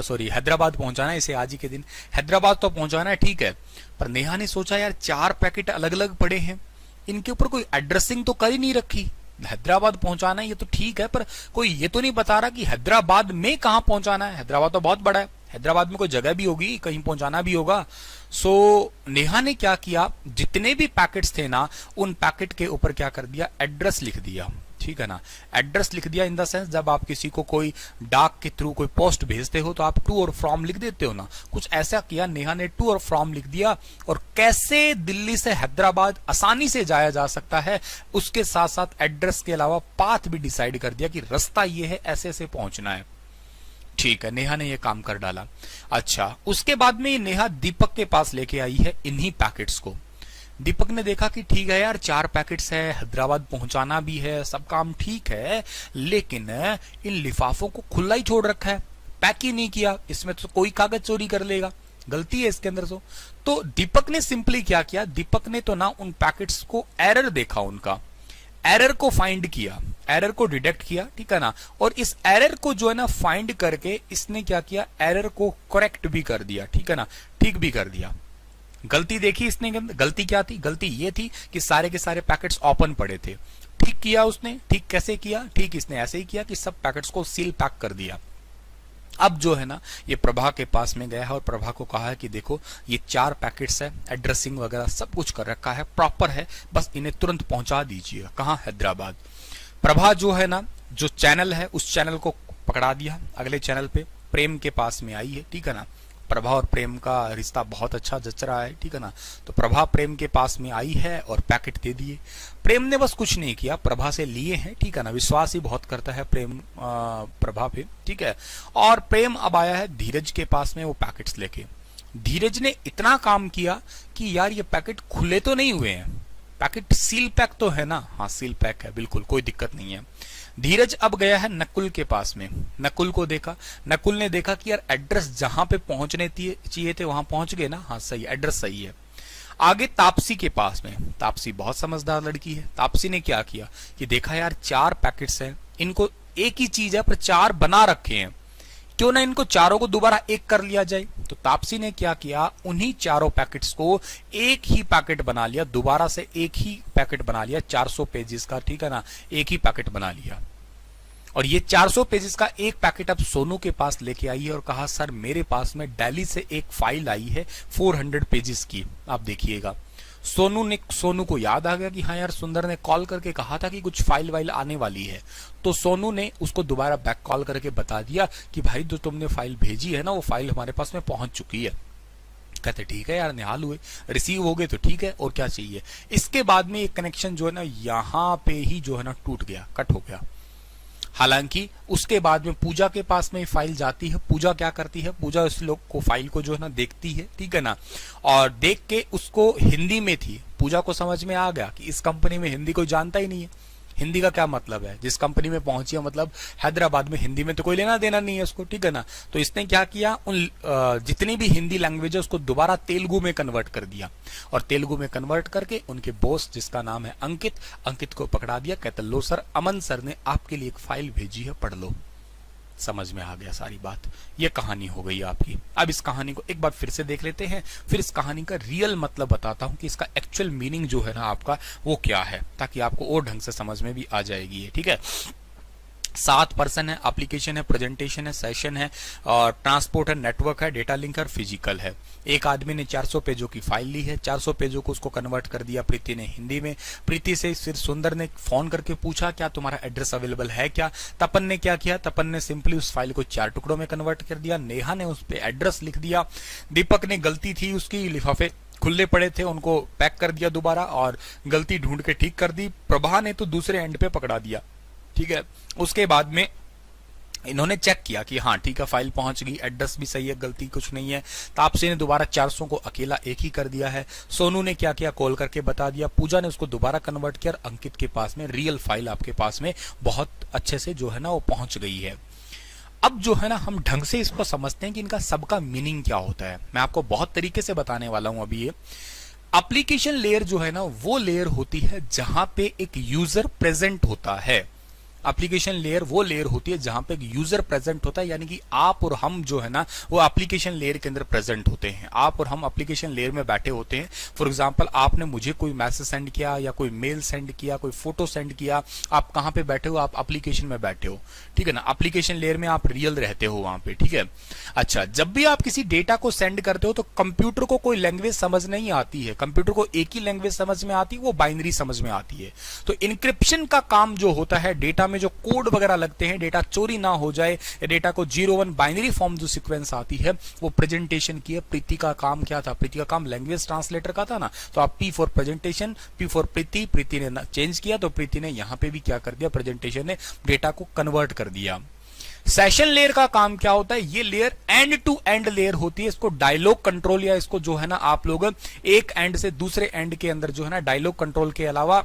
सॉरी हैदराबाद पहुंचाना है, इसे आज ही के दिन हैदराबाद तो पहुंचाना है, ठीक है। पर नेहा ने सोचा यार 4 पैकेट अलग अलग पड़े हैं, इनके ऊपर कोई एड्रेसिंग तो कर ही नहीं रखी। हैदराबाद पहुंचाना है ये तो ठीक है, पर कोई ये तो नहीं बता रहा कि हैदराबाद में कहां पहुंचाना है। हैदराबाद तो बहुत बड़ा है, हैदराबाद में कोई जगह भी होगी, कहीं पहुंचाना भी होगा। सो नेहा ने क्या किया, जितने भी पैकेट्स थे ना उन पैकेट के ऊपर क्या कर दिया, एड्रेस लिख दिया, ठीक है ना। एड्रेस लिख दिया इन द सेंस, जब आप किसी को कोई डाक के थ्रू कोई पोस्ट भेजते हो तो आप टू और फ्रॉम लिख देते हो ना, कुछ ऐसा किया नेहा ने, टू और फ्रॉम लिख दिया। और कैसे दिल्ली से हैदराबाद आसानी से जाया जा सकता है उसके साथ साथ एड्रेस के अलावा पाथ भी डिसाइड कर दिया कि रास्ता ये है, ऐसे ऐसे पहुंचना है, ठीक है। नेहा ने ये काम कर डाला। अच्छा, उसके बाद में नेहा दीपक के पास लेके आई है इन्हीं पैकेट्स को। दीपक ने देखा कि ठीक है यार 4 पैकेट्स है, हैदराबाद पहुंचाना भी है, सब काम ठीक है, लेकिन इन लिफाफों को खुला ही छोड़ रखा है, पैक ही नहीं किया, इसमें तो कोई कागज चोरी कर लेगा, गलती है इसके अंदर। तो दीपक ने सिंपली क्या किया, दीपक ने तो ना उन पैकेट्स को एरर देखा, उनका एरर को फाइंड किया, एरर को डिटेक्ट किया, ठीक है ना। और इस एरर को जो है ना फाइंड करके इसने क्या किया, एरर को करेक्ट भी कर दिया, ठीक है ना, ठीक भी कर दिया। गलती देखी इसने, गलती क्या थी, गलती ये थी कि सारे के सारे पैकेट्स ओपन पड़े थे। ठीक किया उसने, ठीक कैसे किया, ठीक इसने ऐसे ही किया कि सब पैकेट्स को सील पैक कर दिया। अब जो है ना ये प्रभा के पास में गया है और प्रभा को कहा है कि देखो ये 4 पैकेट्स है, एड्रेसिंग वगैरह सब कुछ कर रखा है, प्रॉपर है, बस इन्हें तुरंत पहुंचा दीजिए। कहाँ, हैदराबाद। प्रभा जो है ना, जो चैनल है उस चैनल को पकड़ा दिया, अगले चैनल पे प्रेम के पास में आई है, ठीक है ना। प्रभा और प्रेम का रिश्ता बहुत अच्छा जच रहा है, ठीक है ना। तो प्रभा प्रेम के पास में आई है और पैकेट दे दिए। प्रेम ने बस कुछ नहीं किया, प्रभा से लिए हैं, ठीक है ना, विश्वास ही बहुत करता है प्रेम प्रभा पे, ठीक है। और प्रेम अब आया है धीरज के पास में वो पैकेट्स लेके। धीरज ने इतना काम किया कि यार ये पैकेट खुले तो नहीं हुए हैं, पैकेट सील पैक तो है ना, हाँ सील पैक है, बिल्कुल कोई दिक्कत नहीं है। धीरज अब गया है नकुल के पास में, नकुल को देखा, नकुल ने देखा कि यार एड्रेस जहां पे पहुंचने चाहिए थे वहां पहुंच गए ना, हाँ सही, एड्रेस सही है। आगे तापसी के पास में, तापसी बहुत समझदार लड़की है, तापसी ने क्या किया कि देखा यार 4 पैकेट्स हैं, इनको एक ही चीज है पर 4 बना रखे हैं, क्यों ना इनको चारों को दोबारा एक कर लिया जाए। तो तापसी ने क्या किया, उन्हीं चारों पैकेट्स को एक ही पैकेट बना लिया, दोबारा से एक ही पैकेट बना लिया, 400 पेजेस का, ठीक है ना, एक ही पैकेट बना लिया। और ये 400 पेजेस का एक पैकेट अब सोनू के पास लेके आई है और कहा सर मेरे पास में दिल्ली से एक फाइल आई है 400 पेजेस की, आप देखिएगा। सोनू को याद आ गया कि हाँ यार सुंदर ने कॉल करके कहा था कि कुछ फाइल वाइल आने वाली है। तो सोनू ने उसको दोबारा बैक कॉल करके बता दिया कि भाई जो तुमने फाइल भेजी है ना वो फाइल हमारे पास में पहुंच चुकी है। कहते ठीक है यार, निहाल हुए, रिसीव हो गए तो ठीक है, और क्या चाहिए। इसके बाद में एक कनेक्शन जो है ना यहाँ पे ही जो है ना टूट गया, कट हो गया। हालांकि उसके बाद में पूजा के पास में फाइल जाती है। पूजा क्या करती है, पूजा उस लोग को फाइल को जो है ना देखती है, ठीक है ना, और देख के उसको हिंदी में थी, पूजा को समझ में आ गया कि इस कंपनी में हिंदी कोई जानता ही नहीं है, हिंदी का क्या मतलब है, जिस कंपनी में पहुंची है मतलब हैदराबाद में, हिंदी में तो कोई लेना देना नहीं है उसको, ठीक है ना। तो इसने क्या किया, उन जितनी भी हिंदी लैंग्वेज है उसको दोबारा तेलुगु में कन्वर्ट कर दिया, और तेलुगु में कन्वर्ट करके उनके बॉस जिसका नाम है अंकित को पकड़ा दिया। कहते लो सर, अमन सर ने आपके लिए एक फाइल भेजी है, पढ़ लो। समझ में आ गया सारी बात। ये कहानी हो गई आपकी। अब इस कहानी को एक बार फिर से देख लेते हैं, फिर इस कहानी का रियल मतलब बताता हूं कि इसका एक्चुअल मीनिंग जो है ना आपका वो क्या है, ताकि आपको और ढंग से समझ में भी आ जाएगी ये, ठीक है। 7 पर्सन है, एप्लीकेशन है, प्रेजेंटेशन है, सेशन है, और ट्रांसपोर्ट है, नेटवर्क है, डेटा लिंक है और फिजिकल है। एक आदमी ने 400 पेजों की फाइल ली है, 400 पेजों को उसको कन्वर्ट कर दिया प्रीति ने हिंदी में। प्रीति से फिर सुंदर ने फोन करके पूछा क्या तुम्हारा एड्रेस अवेलेबल है क्या। तपन ने क्या किया, तपन ने सिंपली उस फाइल को 4 टुकड़ों में कन्वर्ट कर दिया। नेहा ने उस पर एड्रेस लिख दिया। दीपक ने गलती थी उसकी, लिफाफे खुले पड़े थे उनको पैक कर दिया दोबारा और गलती ढूंढ के ठीक कर दी। प्रभा ने तो दूसरे एंड पे पकड़ा दिया, ठीक है। उसके बाद में इन्होंने चेक किया कि हाँ ठीक है फाइल पहुंच गई, एड्रेस भी सही है, गलती कुछ नहीं है। तापसी ने दोबारा 400 को अकेला एक ही कर दिया है। सोनू ने क्या किया, कॉल करके बता दिया। पूजा ने उसको दोबारा कन्वर्ट किया और अंकित के पास में रियल फाइल आपके पास में बहुत अच्छे से जो है ना वो पहुंच गई है। अब जो है ना हम ढंग से इसको समझते हैं कि इनका सबका मीनिंग क्या होता है। मैं आपको बहुत तरीके से बताने वाला हूं अभी। ये एप्लीकेशन लेयर जो है ना वो लेयर होती है जहां पे एक यूजर प्रेजेंट होता है। एप्लीकेशन लेयर वो लेयर होती है जहां पे एक यूजर प्रेजेंट होता है, यानी कि आप और हम जो है ना वो एप्लीकेशन लेयर के अंदर प्रेजेंट होते हैं। आप और हम एप्लीकेशन लेयर में बैठे होते हैं। फॉर एग्जांपल आपने मुझे कोई मैसेज सेंड किया या कोई मेल सेंड किया, कोई फोटो सेंड किया, आप कहां पे बैठे हो, आप एप्लीकेशन में बैठे हो, ठीक है ना। एप्लीकेशन लेयर में आप रियल रहते हो वहां पे, ठीक है। अच्छा, जब भी आप किसी डेटा को सेंड करते हो तो कंप्यूटर को कोई लैंग्वेज समझ नहीं आती है, कंप्यूटर को एक ही लैंग्वेज समझ में आती है, वो बाइनरी समझ में आती है। तो इनक्रिप्शन का काम जो होता है, डेटा में जो कोड वगैरह लगते हैं, डेटा चोरी ना हो जाए, या डेटा को 0-1 बाइनरी फॉर्म जो सीक्वेंस आती है वो प्रेजेंटेशन की है। प्रीति का काम क्या था, प्रीति का काम लैंग्वेज ट्रांसलेटर का था ना, तो आप P for presentation, P for Preeti, Preeti ने चेंज किया तो प्रीति ने यहां पे भी क्या कर दिया, प्रेजेंटेशन ने डेटा को कन्वर्ट कर दिया। सेशन लेयर का काम क्या होता है, ये layer end to end layer होती है। इसको डायलॉग कंट्रोल या इसको जो है ना आप लोग एक एंड से दूसरे एंड के अंदर जो है ना डायलॉग कंट्रोल के अलावा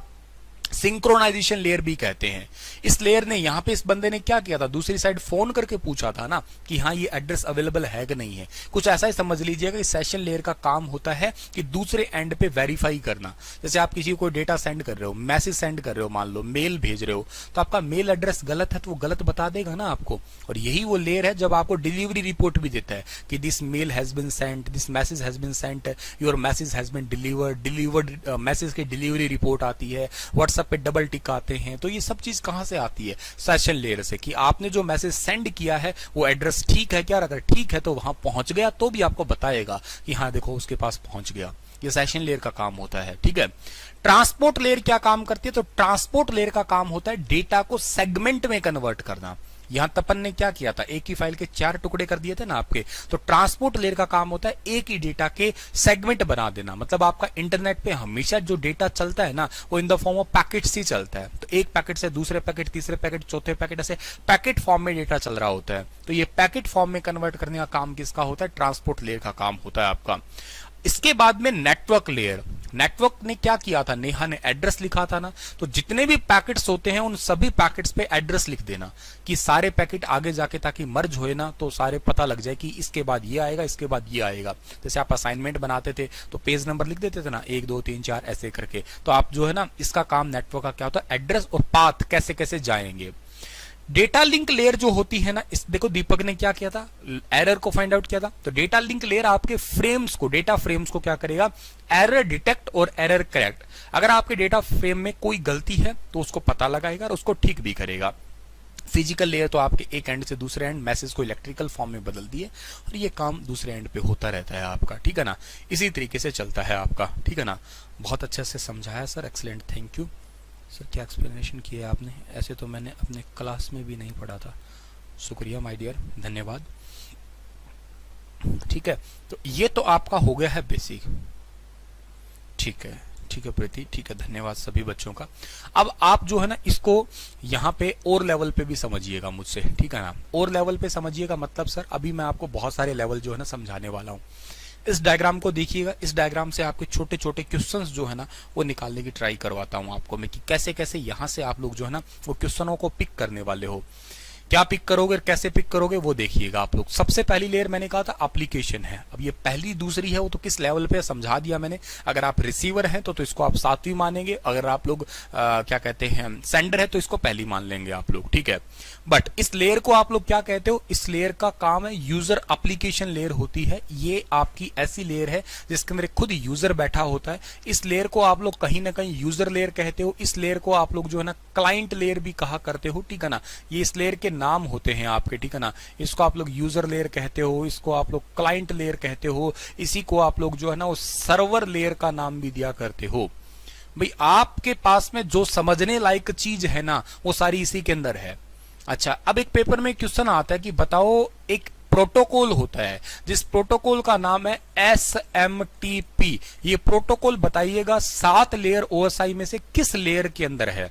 सिंक्रोनाइजेशन लेयर भी कहते हैं। इस लेयर ने यहां पे इस बंदे ने क्या किया था, दूसरी साइड फोन करके पूछा था ना कि हाँ ये एड्रेस अवेलेबल है कि नहीं है। कुछ ऐसा ही समझ लीजिएगा कि सेशन लेयर का काम होता है कि दूसरे एंड पे वेरीफाई करना। जैसे आप किसी को डेटा सेंड कर रहे हो, मैसेज सेंड कर रहे हो, मान लो मेल भेज रहे हो, तो आपका मेल एड्रेस गलत है तो वो गलत बता देगा ना आपको। और यही वो लेयर है जब आपको डिलीवरी रिपोर्ट भी देता है कि this mail has been sent, this message has been sent, your message has been delivered message की डिलीवरी रिपोर्ट आती है, व्हाट्सएप पे डबल टिक आते हैं। तो ये सब चीज कहां से आती है, सेशन लेयर से, कि आपने जो मैसेज सेंड किया है वो एड्रेस ठीक है क्या। अगर ठीक है तो वहां पहुंच गया तो भी आपको बताएगा कि हाँ देखो उसके पास पहुंच गया। ये सेशन लेयर का काम होता है, ठीक है। ट्रांसपोर्ट लेयर क्या काम करती है, तो ट्रांसपोर्ट लेयर का काम होता है डेटा को सेगमेंट में कन्वर्ट करना। यहां तपन ने क्या किया था, एक ही फाइल के 4 टुकड़े कर दिए थे ना आपके। तो ट्रांसपोर्ट लेयर का काम होता है एक ही डेटा के सेगमेंट बना देना। मतलब आपका इंटरनेट पे हमेशा जो डेटा चलता है ना वो in the form of packets ही चलता है। तो एक पैकेट से दूसरे पैकेट, तीसरे पैकेट, चौथे पैकेट, ऐसे पैकेट फॉर्म में डेटा चल रहा होता है। तो ये पैकेट फॉर्म में कन्वर्ट करने का काम किसका होता है, ट्रांसपोर्ट लेयर का काम होता है आपका। इसके बाद में नेटवर्क लेयर। नेटवर्क ने क्या किया था, नेहा ने एड्रेस लिखा था ना, तो जितने भी पैकेट्स होते हैं उन सभी पैकेट्स पे एड्रेस लिख देना कि सारे पैकेट आगे जाके ताकि मर्ज होए ना तो सारे पता लग जाए कि इसके बाद ये आएगा, इसके बाद ये आएगा। जैसे आप असाइनमेंट बनाते थे तो पेज नंबर लिख देते थे ना, 1 2 3 4 ऐसे करके। तो आप जो है ना इसका काम नेटवर्क का क्या होता है, एड्रेस और पाथ कैसे कैसे जाएंगे। डेटा लिंक लेयर जो होती है ना, इस देखो दीपक ने क्या किया था, एरर को फाइंड आउट किया था। तो डेटा लिंक लेयर आपके फ्रेम्स को, डेटा फ्रेम्स को क्या करेगा, एरर डिटेक्ट और एरर करेक्ट। अगर आपके डेटा फ्रेम में कोई गलती है तो उसको पता लगाएगा और उसको ठीक भी करेगा। फिजिकल लेयर तो आपके एक एंड से दूसरे एंड मैसेज को इलेक्ट्रिकल फॉर्म में बदल दिए और ये काम दूसरे एंड पे होता रहता है आपका, ठीक है ना। इसी तरीके से चलता है आपका, ठीक है ना। बहुत अच्छे से समझाया sir, excellent, thank you sir. क्या एक्सप्लेनेशन किया आपने, ऐसे तो मैंने अपने क्लास में भी नहीं पढ़ा था। शुक्रिया माय डियर, धन्यवाद। ठीक है, तो ये तो आपका हो गया है बेसिक, ठीक है, ठीक है प्रीति, ठीक है, धन्यवाद सभी बच्चों का। अब आप जो है ना इसको यहाँ पे और लेवल पे भी समझिएगा मुझसे, ठीक है ना। और लेवल पे समझिएगा मतलब सर अभी मैं आपको बहुत सारे लेवल जो है ना समझाने वाला हूँ। इस डायग्राम को देखिएगा, इस डायग्राम से आपके छोटे छोटे क्वेश्चंस जो है ना वो निकालने की ट्राई करवाता हूं आपको मैं कि कैसे कैसे यहां से आप लोग जो है ना वो क्वेश्चनों को पिक करने वाले हो। क्या पिक करोगे, कैसे पिक करोगे वो देखिएगा आप लोग। सबसे पहली लेयर मैंने कहा था एप्लीकेशन है। अब ये पहली दूसरी है वो तो किस लेवल पे समझा दिया मैंने। अगर आप रिसीवर हैं तो इसको आप 7वीं मानेंगे, अगर आप लोग क्या कहते हैं सेंडर है तो इसको पहली मान लेंगे आप लोग, ठीक है। बट इस लेयर को आप लोग क्या कहते हो, इस लेयर का काम है यूजर एप्लीकेशन लेयर होती है। ये आपकी ऐसी लेयर है जिसके अंदर खुद यूजर बैठा होता है। इस लेयर को आप लोग कहीं ना कहीं यूजर लेयर कहते हो। इस लेयर को आप लोग जो है ना क्लाइंट लेयर भी कहा करते हो, ठीक है ना। ये इस लेयर के नाम होते हैं आपके, ठीक है ना। इसको आप लोग यूजर लेयर कहते हो, इसको आप लोग क्लाइंट लेयर कहते हो, इसी को आप लोग जो है ना वो सर्वर लेयर का नाम भी दिया करते हो। भाई आपके पास में जो समझने लायक चीज है ना वो सारी इसी के अंदर है। अच्छा, अब एक पेपर में क्वेश्चन आता है कि बताओ एक प्रोटोकॉल होता है जिस प्रोटोकॉल का नाम है SMTP। ये प्रोटोकॉल बताइएगा 7 लेयर OSI में से किस लेयर के अंदर है।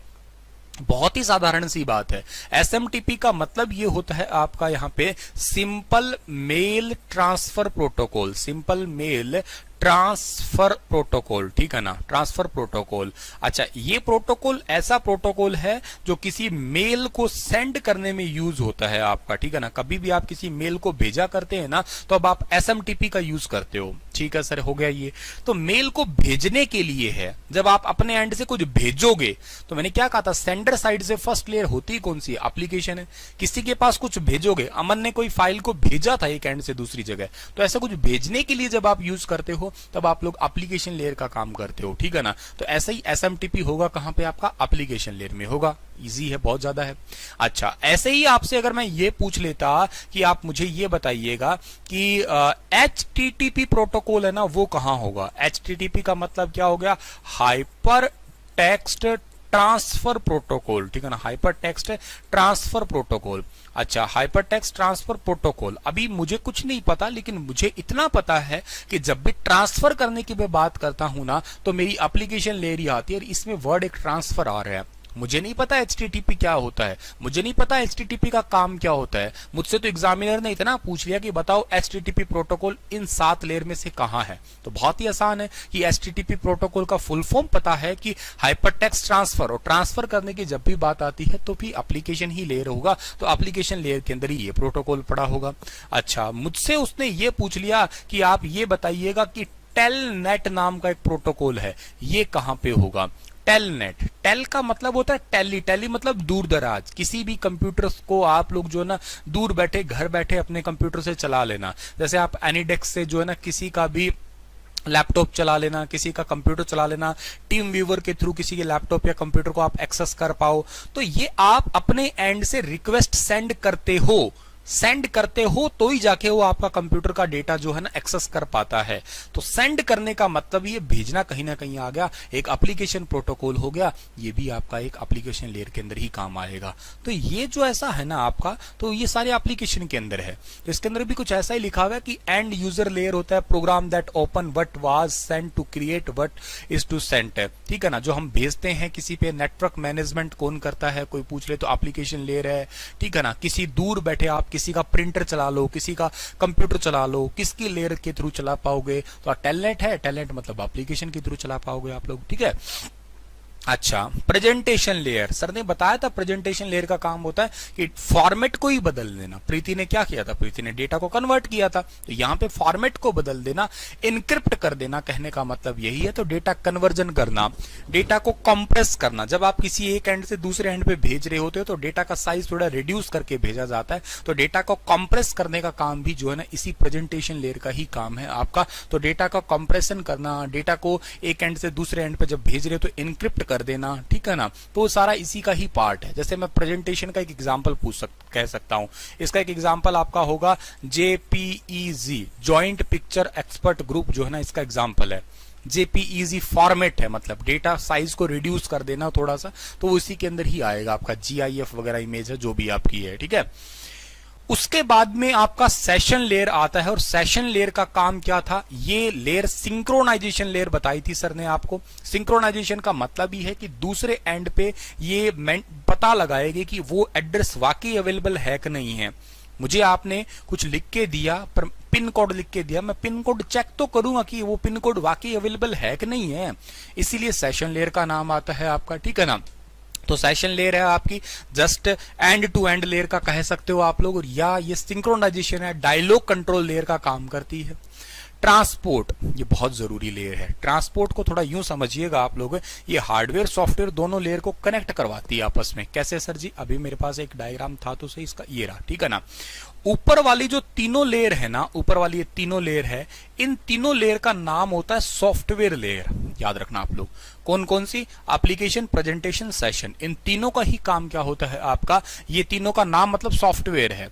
बहुत ही साधारण सी बात है। SMTP का मतलब ये होता है आपका यहाँ पे simple mail transfer protocol, simple mail transfer protocol, ठीक है ना, ट्रांसफर प्रोटोकॉल। अच्छा, ये प्रोटोकॉल ऐसा प्रोटोकॉल है जो किसी मेल को सेंड करने में यूज होता है आपका, ठीक है ना। कभी भी आप किसी मेल को भेजा करते हैं ना तो अब आप SMTP का यूज करते हो, ठीक है सर, हो गया ये। तो मेल को भेजने के लिए है, जब आप अपने एंड से कुछ भेजोगे तो मैंने क्या कहा था, सेंडर साइड से फर्स्ट लेयर होती कौन सी, एप्लीकेशन है। किसी के पास कुछ भेजोगे, अमन ने कोई फाइल को भेजा था एक एंड से दूसरी जगह, तो ऐसा कुछ भेजने के लिए जब आप यूज करते हो तब आप लोग एप्लीकेशन लेयर का काम करते हो, ठीक है ना। तो ऐसा ही SMTP होगा कहां पे, आपका एप्लीकेशन लेयर में होगा। इजी है, बहुत ज्यादा है। अच्छा, ऐसे ही आपसे अगर मैं ये पूछ लेता कि आप मुझे ये बताइएगा कि HTTP प्रोटोकॉल है ना वो कहां होगा। HTTP का मतलब क्या हो गया, हाइपर टेक्स्ट ट्रांसफर प्रोटोकॉल, ठीक है ना, हाइपर टेक्स्ट ट्रांसफर प्रोटोकॉल। अच्छा, हाइपर टेक्स्ट ट्रांसफर प्रोटोकॉल, अभी मुझे कुछ नहीं पता लेकिन मुझे इतना पता है कि जब भी ट्रांसफर करने की मैं बात करता हूं ना तो मेरी एप्लीकेशन लेयर ही आती है और इसमें वर्ड एक ट्रांसफर आ रहा है। मुझे नहीं पता HTTP क्या होता है, मुझे नहीं पता HTTP का काम क्या होता है। मुझसे तो एग्जामिनर ने इतना पूछ लिया कि बताओ HTTP प्रोटोकॉल इन 7 लेयर में से कहां है। तो बहुत ही आसान है कि HTTP प्रोटोकॉल का फुल फॉर्म पता है कि हाइपरटेक्स्ट ट्रांसफर, और ट्रांसफर करने की जब भी बात आती है तो भी एप्लीकेशन ही लेयर होगा, तो एप्लीकेशन लेयर के अंदर ही ये प्रोटोकॉल पड़ा होगा। अच्छा, मुझसे उसने ये पूछ लिया कि आप ये बताइएगा कि टेलनेट नाम का एक प्रोटोकॉल है, ये कहां पे होगा। टेलनेट, टेल का मतलब होता है टेली, टेली मतलब दूर दराज। किसी भी कंप्यूटर को आप लोग जो है ना दूर बैठे, घर बैठे अपने कंप्यूटर से चला लेना। जैसे आप एनीडेस्क से जो है ना किसी का भी लैपटॉप चला लेना, किसी का कंप्यूटर चला लेना, टीम व्यूवर के थ्रू किसी के लैपटॉप या कंप्यूटर को आप एक्सेस कर पाओ। तो ये आप अपने एंड से रिक्वेस्ट सेंड करते हो, सेंड करते हो तो ही जाके वो आपका कंप्यूटर का डेटा जो है ना एक्सेस कर पाता है। तो सेंड करने का मतलब ये भेजना कहीं ना कहीं आ गया, एक एप्लीकेशन प्रोटोकॉल हो गया। ये भी आपका एक एप्लीकेशन लेयर के अंदर ही काम आएगा। तो ये जो ऐसा है ना आपका, तो ये सारे एप्लीकेशन के अंदर है। तो इसके अंदर भी कुछ ऐसा ही लिखा हुआ है कि एंड यूजर लेयर होता है program that open what was sent to create what is to send, ठीक है ना। जो हम भेजते हैं किसी पे, नेटवर्क मैनेजमेंट कौन करता है, कोई पूछ ले तो एप्लीकेशन लेयर है, ठीक है ना। किसी दूर बैठे आप किसी का प्रिंटर चला लो, किसी का कंप्यूटर चला लो, किसकी लेयर के थ्रू चला पाओगे, तो टेलनेट है, टेलनेट मतलब एप्लीकेशन के थ्रू चला पाओगे आप लोग, ठीक है। अच्छा, प्रेजेंटेशन लेयर, सर ने बताया था प्रेजेंटेशन लेयर का काम होता है कि फॉर्मेट को ही बदल देना। प्रीति ने क्या किया था, प्रीति ने डेटा को कन्वर्ट किया था, तो यहाँ पे फॉर्मेट को बदल देना, इनक्रिप्ट कर देना, कहने का मतलब यही है। तो डेटा कन्वर्जन करना, डेटा को कंप्रेस करना। जब आप किसी एक एंड से दूसरे एंड पे भेज रहे होते हो तो डेटा का साइज थोड़ा रिड्यूस करके भेजा जाता है, तो डेटा को कंप्रेस करने का काम भी जो है ना इसी प्रेजेंटेशन लेयर का ही काम है आपका। तो डेटा का कंप्रेशन करना, डेटा को एक एंड से दूसरे एंड पे जब भेज रहे हो तो इनक्रिप्ट कर देना, ठीक है ना। तो सारा इसी का ही पार्ट है। जैसे मैं प्रेजेंटेशन का एक एग्जांपल कह सकता हूं, इसका एक एग्जांपल आपका होगा JPEG, joint picture expert group, जो है ना इसका एग्जांपल है। JPEG फॉर्मेट है, मतलब डेटा साइज को रिड्यूस कर देना थोड़ा सा, तो वो इसी के अंदर ही आएगा। आपका GIF वगैरह इमेज है जो भी आपकी है, ठीक है। उसके बाद में आपका सेशन लेयर आता है, और सेशन लेयर का काम क्या था, ये लेयर सिंक्रोनाइजेशन लेयर बताई थी सर ने आपको। सिंक्रोनाइजेशन का मतलब ही है कि दूसरे एंड पे ये पता लगाएगी कि वो एड्रेस वाकई अवेलेबल है कि नहीं है। मुझे आपने कुछ लिख के दिया, पर पिन कोड लिख के दिया, मैं पिन कोड चेक तो करूंगा कि वो पिन कोड वाकई अवेलेबल है कि नहीं है, इसीलिए सेशन लेयर का नाम आता है आपका, ठीक है ना। तो सेशन लेयर है आपकी just end to end layer का कह सकते हो आप लोग, या ये सिंक्रोनाइजेशन है, डायलॉग कंट्रोल लेयर का काम करती है। ट्रांसपोर्ट, ये बहुत जरूरी लेयर है। ट्रांसपोर्ट को थोड़ा यूं समझिएगा आप लोग, ये हार्डवेयर सॉफ्टवेयर दोनों लेयर को कनेक्ट करवाती है आपस में। कैसे सर जी? अभी मेरे पास एक डायग्राम था तो सही, इसका ये रहा, ठीक है ना। ऊपर वाली जो तीनों लेयर है ना, ऊपर वाली ये तीनों लेयर है, इन तीनों लेयर का नाम होता है सॉफ्टवेयर लेयर। याद रखना आप लोग, कौन कौन सी? एप्लीकेशन, प्रेजेंटेशन, सेशन, इन तीनों का ही काम क्या होता है आपका, ये तीनों का नाम मतलब सॉफ्टवेयर है।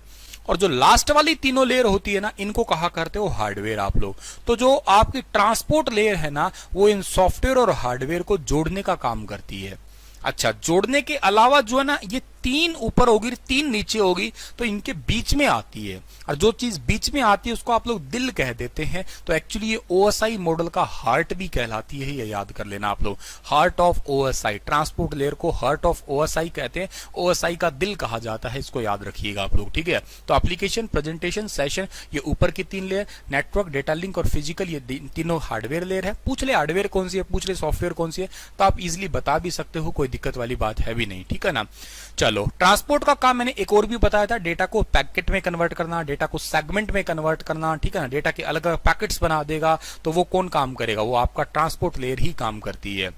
और जो लास्ट वाली तीनों लेयर होती है ना, इनको कहा करते हो हार्डवेयर आप लोग। तो जो आपकी ट्रांसपोर्ट लेयर है ना, वो इन सॉफ्टवेयर और हार्डवेयर को जोड़ने का काम करती है। अच्छा, जोड़ने के अलावा जो है ना, ये तीन ऊपर होगी, तीन नीचे होगी, तो इनके बीच में आती है। और जो चीज बीच में आती है उसको आप लोग दिल कह देते हैं। तो एक्चुअली ये ओएसआई मॉडल का हार्ट भी कहलाती है, ये याद कर लेना आप लोग। Heart of OSI, transport layer को हार्ट ऑफ ओएसआई कहते हैं, ओएसआई का दिल कहा जाता है, इसको याद रखिएगा आप लोग, ठीक है। तो एप्लीकेशन, प्रेजेंटेशन, सेशन, ये ऊपर की तीन लेयर, नेटवर्क, डेटा लिंक और फिजिकल, ये तीनों हार्डवेयर लेयर है। पूछ ले हार्डवेयर कौन सी है, पूछ ले सॉफ्टवेयर कौन सी है, तो आप इजिली बता भी सकते हो, कोई दिक्कत वाली बात है भी नहीं, ठीक है ना। चलो, ट्रांसपोर्ट का काम मैंने एक और भी बताया था, डेटा को पैकेट में कन्वर्ट करना, डेटा को सेगमेंट में कन्वर्ट करना, ठीक है ना। डेटा के अलग अलग पैकेट्स बना देगा, तो वो कौन काम करेगा? वो आपका ट्रांसपोर्ट लेयर ही काम करती है।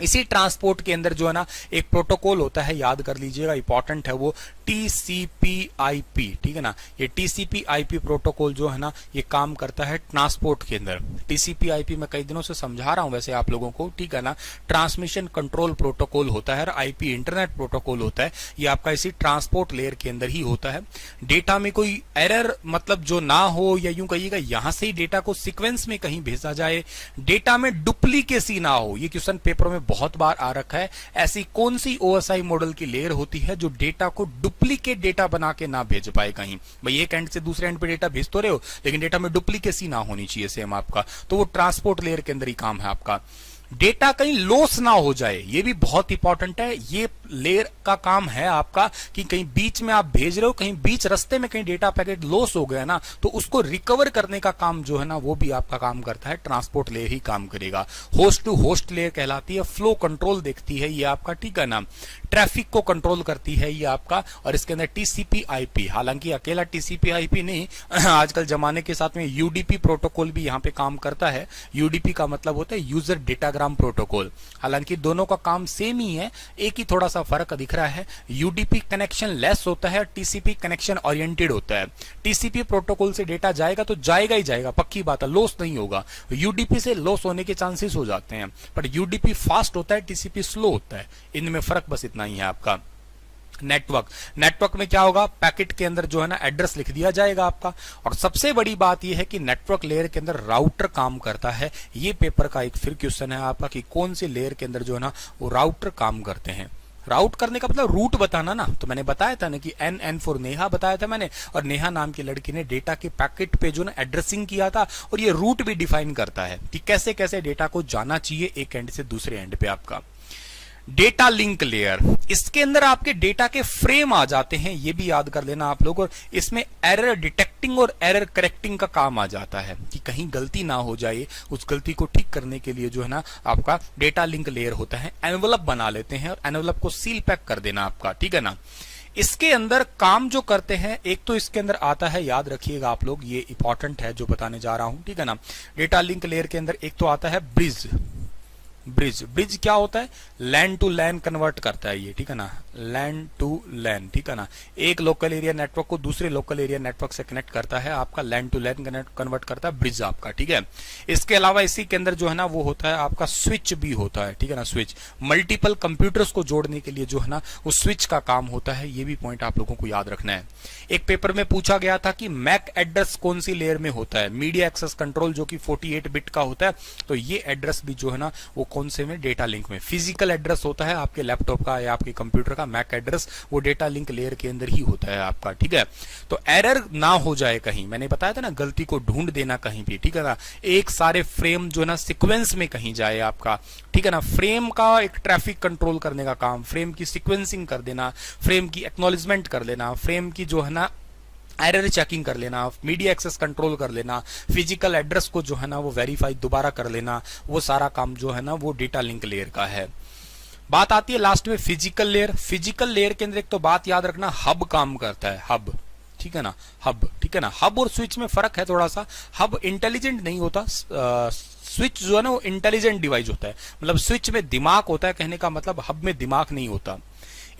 इसी ट्रांसपोर्ट के अंदर जो है ना, एक प्रोटोकॉल होता है, याद कर लीजिएगा, इंपॉर्टेंट है वो, TCP/IP, ठीक है ना। ये TCP/IP प्रोटोकॉल जो है ना, ये काम करता है ट्रांसपोर्ट के अंदर। TCP/IP मैं कई दिनों से समझा रहा हूं वैसे आप लोगों को, ठीक है ना। ट्रांसमिशन कंट्रोल प्रोटोकॉल होता है और IP इंटरनेट प्रोटोकॉल होता है, ये आपका इसी ट्रांसपोर्ट लेयर के अंदर ही होता है। डेटा में कोई एरर मतलब जो ना हो, या यूं कहिएगा यहां से ही डेटा को सीक्वेंस में कहीं भेजा जाए, डेटा में डुप्लीकेसी ना हो। ये क्वेश्चन पेपरों में बहुत बार आ रखा है। ऐसी कौन सी ओएसआई मॉडल की लेयर होती है जो डेटा को डुप्लीकेट डेटा बना के ना भेज पाए कहीं? भाई एक एंड से दूसरे एंड पे डेटा भेज तो रहे हो, लेकिन डेटा में डुप्लीकेसी ना होनी चाहिए सेम आपका, तो वो ट्रांसपोर्ट लेयर के अंदर ही काम है आपका। डेटा कहीं लॉस ना हो जाए, ये भी बहुत इंपॉर्टेंट है। ये लेयर का काम है आपका कि कहीं बीच में आप भेज रहे हो, कहीं बीच रास्ते में कहीं डेटा पैकेट लॉस हो गया ना, तो उसको रिकवर करने का काम जो है ना, वो भी आपका काम करता है, ट्रांसपोर्ट लेयर ही काम करेगा। होस्ट टू होस्ट लेयर कहलाती है, फ्लो कंट्रोल देखती है ये आपका, ठीक है ना। ट्रैफिक को कंट्रोल करती है ये आपका, और इसके अंदर TCP/IP, हालांकि अकेला TCP/IP नहीं, आजकल जमाने के साथ में UDP प्रोटोकॉल भी यहाँ पे काम करता है। UDP का मतलब होता है यूजर डेटाग्राम प्रोटोकॉल। हालांकि दोनों का काम सेम ही है, एक ही थोड़ा सा फर्क दिख रहा है। UDP कनेक्शन लेस होता है, TCP कनेक्शन ओरिएंटेड होता है। TCP प्रोटोकॉल से डेटा जाएगा तो जाएगा ही जाएगा, पक्की बात है, लॉस नहीं होगा। UDP से लॉस होने के चांसेस हो जाते हैं, पर UDP फास्ट होता है, TCP स्लो होता है, इनमें फर्क बस इतना ही है आपका। नेटवर्क में क्या होगा, पैकेट के अंदर जो है ना एड्रेस लिख दिया जाएगा आपका। और सबसे बड़ी बात यह है कि नेटवर्क लेयर के अंदर राउटर काम करता है। ये पेपर का एक फिर क्वेश्चन है आपका कि कौन सी लेयर के अंदर जो है ना वो राउटर काम करते हैं। राउट करने का मतलब रूट बताना ना, तो मैंने बताया था ना कि एन फॉर नेहा बताया था मैंने, और नेहा नाम की लड़की ने डेटा के पैकेट पे जो ना एड्रेसिंग किया था, और ये रूट भी डिफाइन करता है कि कैसे कैसे डेटा को जाना चाहिए एक एंड से दूसरे एंड पे आपका। डेटा लिंक लेयर, इसके अंदर आपके डेटा के फ्रेम आ जाते हैं, ये भी याद कर लेना आप लोग। और इसमें एरर डिटेक्टिंग और एरर करेक्टिंग का काम आ जाता है कि कहीं गलती ना हो जाए, उस गलती को ठीक करने के लिए जो है ना आपका डेटा लिंक लेयर होता है। एनवलप बना लेते हैं और एनवलप को सील पैक कर देना आपका, ठीक है ना। इसके अंदर काम जो करते हैं, एक तो इसके अंदर आता है, याद रखिएगा आप लोग, ये इंपॉर्टेंट है जो बताने जा रहा हूं, ठीक है ना। डेटा लिंक लेयर के अंदर एक तो आता है ब्रिज क्या होता है, लैन टू लैन कन्वर्ट करता है ये, ठीक है ना, लैन टू लैन, ठीक है ना। एक लोकल एरिया नेटवर्क को दूसरे लोकल एरिया नेटवर्क से कनेक्ट करता है आपका, लैन टू लैन कन्वर्ट करता है ब्रिज आपका, ठीक है। इसके अलावा इसी के अंदर जो है ना वो होता है आपका स्विच भी होता है, ठीक है ना। स्विच मल्टीपल कंप्यूटर्स को जोड़ने के लिए जो है ना वो स्विच का काम होता है, ये भी पॉइंट आप लोगों को याद रखना है। एक पेपर में पूछा गया था कि मैक एड्रेस कौन सी लेयर में होता है, मीडिया एक्सेस कंट्रोल जो कि 48 बिट का होता है, तो ये एड्रेस भी जो है ना वो कौन से में, डेटा लिंक में। फिजिकल एड्रेस होता है आपके लैपटॉप का या आपके कंप्यूटर का, मैक एड्रेस वो डेटा लिंक लेयर के अंदर ही होता है आपका, ठीक है। तो एरर ना हो जाए कहीं, मैंने बताया था ना गलती को ढूंढ देना कहीं भी, ठीक है ना। एक सारे फ्रेम जो है ना सीक्वेंस में कहीं जाए आपका, ठीक है ना। फ्रेम का एक ट्रैफिक कंट्रोल करने का काम, फ्रेम की सीक्वेंसिंग कर देना, फ्रेम की एक्नॉलेजमेंट कर लेना, फ्रेम की जो है ना एरर चेकिंग कर लेना, मीडिया एक्सेस कंट्रोल कर लेना, फिजिकल एड्रेस को जो है ना वो वेरीफाई दोबारा कर लेना, वो सारा काम जो है ना वो डेटा लिंक लेयर का है। बात आती है लास्ट में फिजिकल लेयर। फिजिकल लेयर के अंदर एक तो बात याद रखना, हब काम करता है, हब, ठीक है ना, हब, ठीक है ना। हब और स्विच में फर्क है थोड़ा सा। हब इंटेलिजेंट नहीं होता, स्विच जो है ना वो इंटेलिजेंट डिवाइस होता है, मतलब स्विच में दिमाग होता है, कहने का मतलब हब में दिमाग नहीं होता।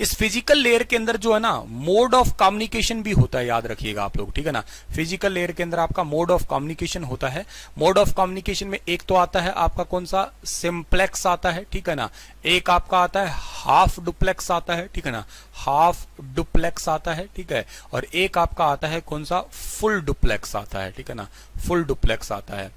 इस फिजिकल लेयर के अंदर जो है ना मोड ऑफ कम्युनिकेशन भी होता है, याद रखिएगा आप लोग, ठीक है ना। फिजिकल लेयर के अंदर आपका मोड ऑफ कम्युनिकेशन होता है। मोड ऑफ कम्युनिकेशन में एक तो आता है आपका कौन सा, सिंप्लेक्स आता है, ठीक है ना। एक आपका आता है हाफ डुप्लेक्स आता है, ठीक है ना, हाफ डुप्लेक्स आता है, ठीक है। और एक आपका आता है कौन सा, फुल डुप्लेक्स आता है, ठीक है ना, फुल डुप्लेक्स आता है।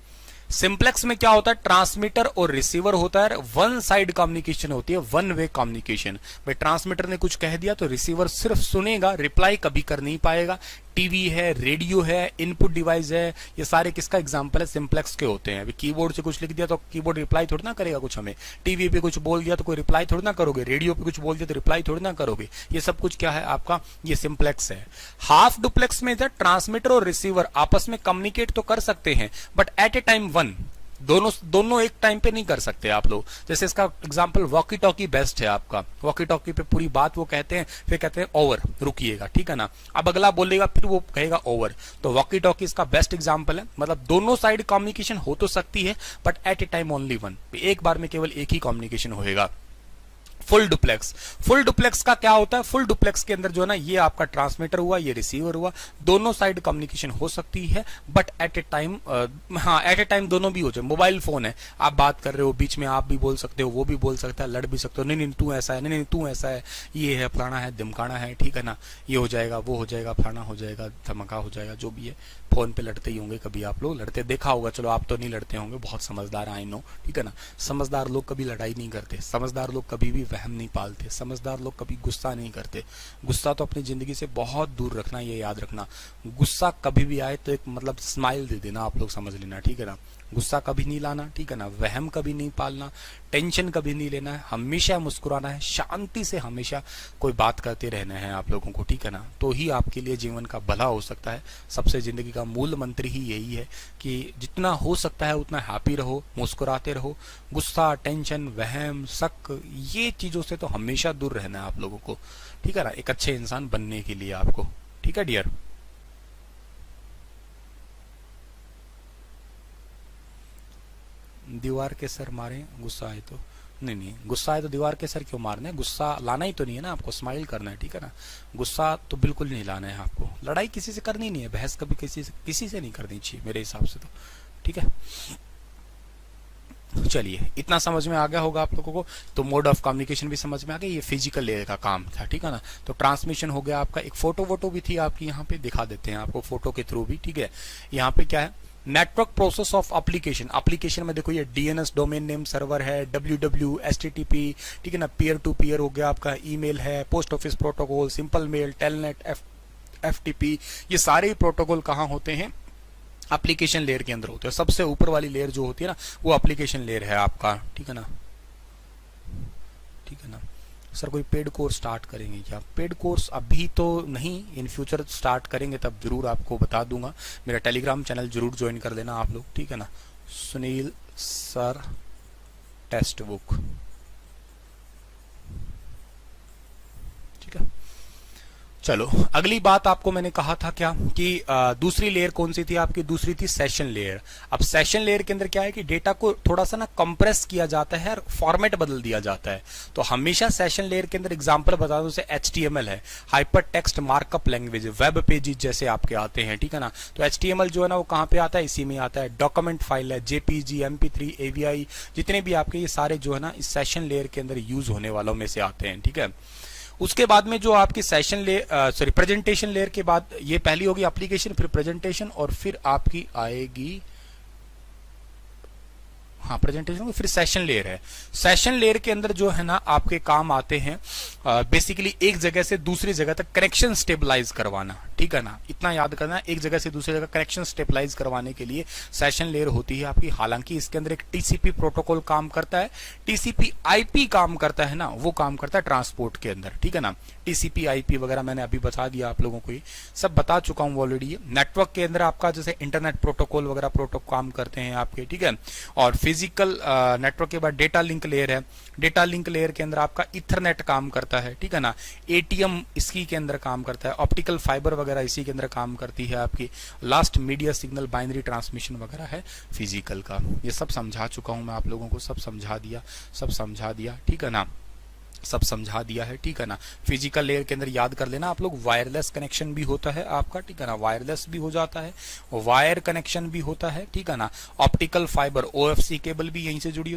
सिंप्लेक्स में क्या होता है, ट्रांसमीटर और रिसीवर होता है, वन साइड कम्युनिकेशन होती है, वन वे कम्युनिकेशन। भाई ट्रांसमीटर ने कुछ कह दिया तो रिसीवर सिर्फ सुनेगा, रिप्लाई कभी कर नहीं पाएगा। टीवी है, रेडियो है, इनपुट डिवाइस है, ये सारे किसका एग्जांपल है, सिंप्लेक्स के होते हैं। अभी कीबोर्ड से कुछ लिख दिया तो कीबोर्ड रिप्लाई थोड़ी ना करेगा कुछ हमें, टीवी पे कुछ बोल दिया तो कोई रिप्लाई थोड़ी ना करोगे, रेडियो पे कुछ बोल दिया तो रिप्लाई थोड़ी ना करोगे। ये सब कुछ क्या है आपका, ये सिंप्लेक्स है। हाफ डुप्लेक्स में ट्रांसमीटर और रिसीवर आपस में कम्युनिकेट तो कर सकते हैं but at A time one, दोनों एक टाइम पे नहीं कर सकते आप लोग। जैसे इसका एग्जांपल वॉकी टॉकी बेस्ट है आपका, वॉकी टॉकी पे पूरी बात वो कहते हैं, फिर कहते हैं ओवर, रुकिएगा, ठीक है ना। अब अगला बोलेगा फिर वो कहेगा ओवर, तो वॉकी टॉकी इसका बेस्ट एग्जांपल है। मतलब दोनों साइड कम्युनिकेशन हो तो सकती है but at A time only one, एक बार में केवल एक ही कम्युनिकेशन होएगा। फुल डुप्लेक्स, फुल डुप्लेक्स का क्या होता है, फुल डुप्लेक्स के अंदर जो है ना ये आपका ट्रांसमीटर हुआ, ये रिसीवर हुआ, दोनों साइड कम्युनिकेशन हो सकती है बट एट ए टाइम, हाँ एट ए टाइम दोनों भी हो जाए। मोबाइल फोन है, आप बात कर रहे हो, बीच में आप भी बोल सकते हो, वो भी बोल सकता है, लड़ भी सकते हो, नहीं नहीं तू ऐसा है, नहीं नहीं तू ऐसा है, ये है फलाना है दिमकाना है, ठीक है ना, ये हो जाएगा, वो हो जाएगा, फलाना हो जाएगा, धमका हो जाएगा, जो भी है। फोन पे लड़ते ही होंगे कभी आप लोग, लड़ते देखा होगा, चलो आप तो नहीं लड़ते होंगे, बहुत समझदार आई नो, ठीक है ना। समझदार लोग कभी लड़ाई नहीं करते, समझदार लोग कभी भी वहम नहीं पालते, समझदार लोग कभी गुस्सा नहीं करते। गुस्सा तो अपनी जिंदगी से बहुत दूर रखना, ये याद रखना। गुस्सा कभी भी आए तो एक मतलब स्माइल दे देना, आप लोग समझ लेना, ठीक है ना। गुस्सा कभी नहीं लाना, ठीक है ना, वहम कभी नहीं पालना, टेंशन कभी नहीं लेना है, हमेशा मुस्कुराना है, शांति से हमेशा कोई बात करते रहना है आप लोगों को, ठीक है ना। तो ही आपके लिए जीवन का भला हो सकता है। सबसे जिंदगी का मूल मंत्र ही यही है कि जितना हो सकता है उतना हैप्पी रहो, मुस्कुराते रहो। गुस्सा, टेंशन, वहम, शक, ये चीजों से तो हमेशा दूर रहना है आप लोगों को, ठीक है ना, एक अच्छे इंसान बनने के लिए आपको, ठीक है डियर। दीवार के सर मारे गुस्सा आए तो, नहीं नहीं, गुस्सा आए तो दीवार के सर क्यों मारना है, गुस्सा लाना ही तो नहीं है ना आपको, स्माइल करना है, ठीक है ना। गुस्सा तो बिल्कुल नहीं लाना है आपको, लड़ाई किसी से करनी नहीं है, बहस कभी किसी से नहीं करनी चाहिए मेरे हिसाब से तो, ठीक है। चलिए इतना समझ में आ गया होगा आप लोगों को, तो मोड ऑफ कम्युनिकेशन भी समझ में आ गया, ये फिजिकल लेयर का काम था, ठीक है ना। तो ट्रांसमिशन हो गया आपका, एक फोटो वोटो भी थी आपकी, यहाँ पे दिखा देते हैं आपको फोटो के थ्रू भी, ठीक है। यहाँ पे क्या है, network process of application. Application में देखो ये डीएनएस डोमेन नेम सर्वर है, डब्ल्यूडब्ल्यू, एचटीटीपी, ठीक है ना, पीयर टू पीयर हो गया आपका, ईमेल है, post office protocol, simple mail, telnet, FTP, ये सारे ही प्रोटोकॉल कहाँ होते हैं, एप्लीकेशन लेयर के अंदर होते हैं। सबसे ऊपर वाली लेयर जो होती है ना वो एप्लीकेशन लेयर है आपका, ठीक है ना, ठीक है ना। सर कोई पेड कोर्स स्टार्ट करेंगे क्या, पेड कोर्स अभी तो नहीं, इन फ्यूचर स्टार्ट करेंगे तब जरूर आपको बता दूंगा। मेरा टेलीग्राम चैनल जरूर ज्वाइन कर लेना आप लोग, ठीक है ना, सुनील सर टेक्स्ट बुक, ठीक है। चलो अगली बात आपको मैंने कहा था क्या कि दूसरी लेयर कौन सी थी आपकी, दूसरी थी सेशन लेयर। अब सेशन लेयर के अंदर क्या है कि डेटा को थोड़ा सा ना कंप्रेस किया जाता है और फॉर्मेट बदल दिया जाता है। तो हमेशा सेशन लेयर के अंदर एग्जांपल बता दो, जैसे HTML है, hyper text markup language, web pages जैसे आपके आते हैं, ठीक है ना। तो HTML जो है ना वो कहाँ पे आता है, इसी में आता है। डॉक्यूमेंट फाइल है, JPG, MP3, AVI, जितने भी आपके ये सारे जो है ना इस सेशन लेयर के अंदर यूज होने वालों में से आते हैं, ठीक है। उसके बाद में जो आपकी session layer, sorry presentation layer के बाद, ये पहली होगी एप्लीकेशन, फिर प्रेजेंटेशन, और फिर आपकी आएगी, हाँ प्रेजेंटेशन, फिर सेशन लेयर है। सेशन लेयर के अंदर जो है ना आपके काम आते हैं बेसिकली एक जगह से दूसरी जगह तक कनेक्शन स्टेबलाइज करवाना, ठीक है ना। इतना याद करना, एक जगह से दूसरी जगह कनेक्शन स्टेबलाइज करवाने के लिए सेशन लेयर होती है आपकी। हालांकि इसके अंदर एक TCP प्रोटोकॉल काम करता है, TCP IP काम करता है ना, वो काम करता है ट्रांसपोर्ट के अंदर, ठीक है ना। TCP IP वगैरह मैंने अभी बता दिया आप लोगों को, ये सब बता चुका हूँ ऑलरेडी। नेटवर्क के अंदर आपका जैसे इंटरनेट प्रोटोकॉल वगैरह प्रोटोकॉल काम करते हैं आपके, ठीक है। और फिजिकल नेटवर्क के बाद डेटा लिंक लेयर है। डेटा लिंक लेयर के अंदर आपका इथरनेट काम करता है, ठीक है ना। एटीएम इसी के अंदर काम करता है, ऑप्टिकल फाइबर वगैरह इसी के अंदर काम करती है आपकी। Last media signal binary transmission वगैरह है फिजिकल का। ये सब समझा चुका हूं मैं आप लोगों को, सब समझा दिया, ठीक है ना, सब समझा दिया है, ठीक है ना। फिजिकल लेयर के अंदर याद कर लेना आप लोग, वायरलेस कनेक्शन भी होता है आपका, ठीक है ना, वायरलेस भी हो जाता है, वायर कनेक्शन भी होता है, ठीक है ना। ऑप्टिकल फाइबर ओएफसी केबल भी यहीं से जुड़ी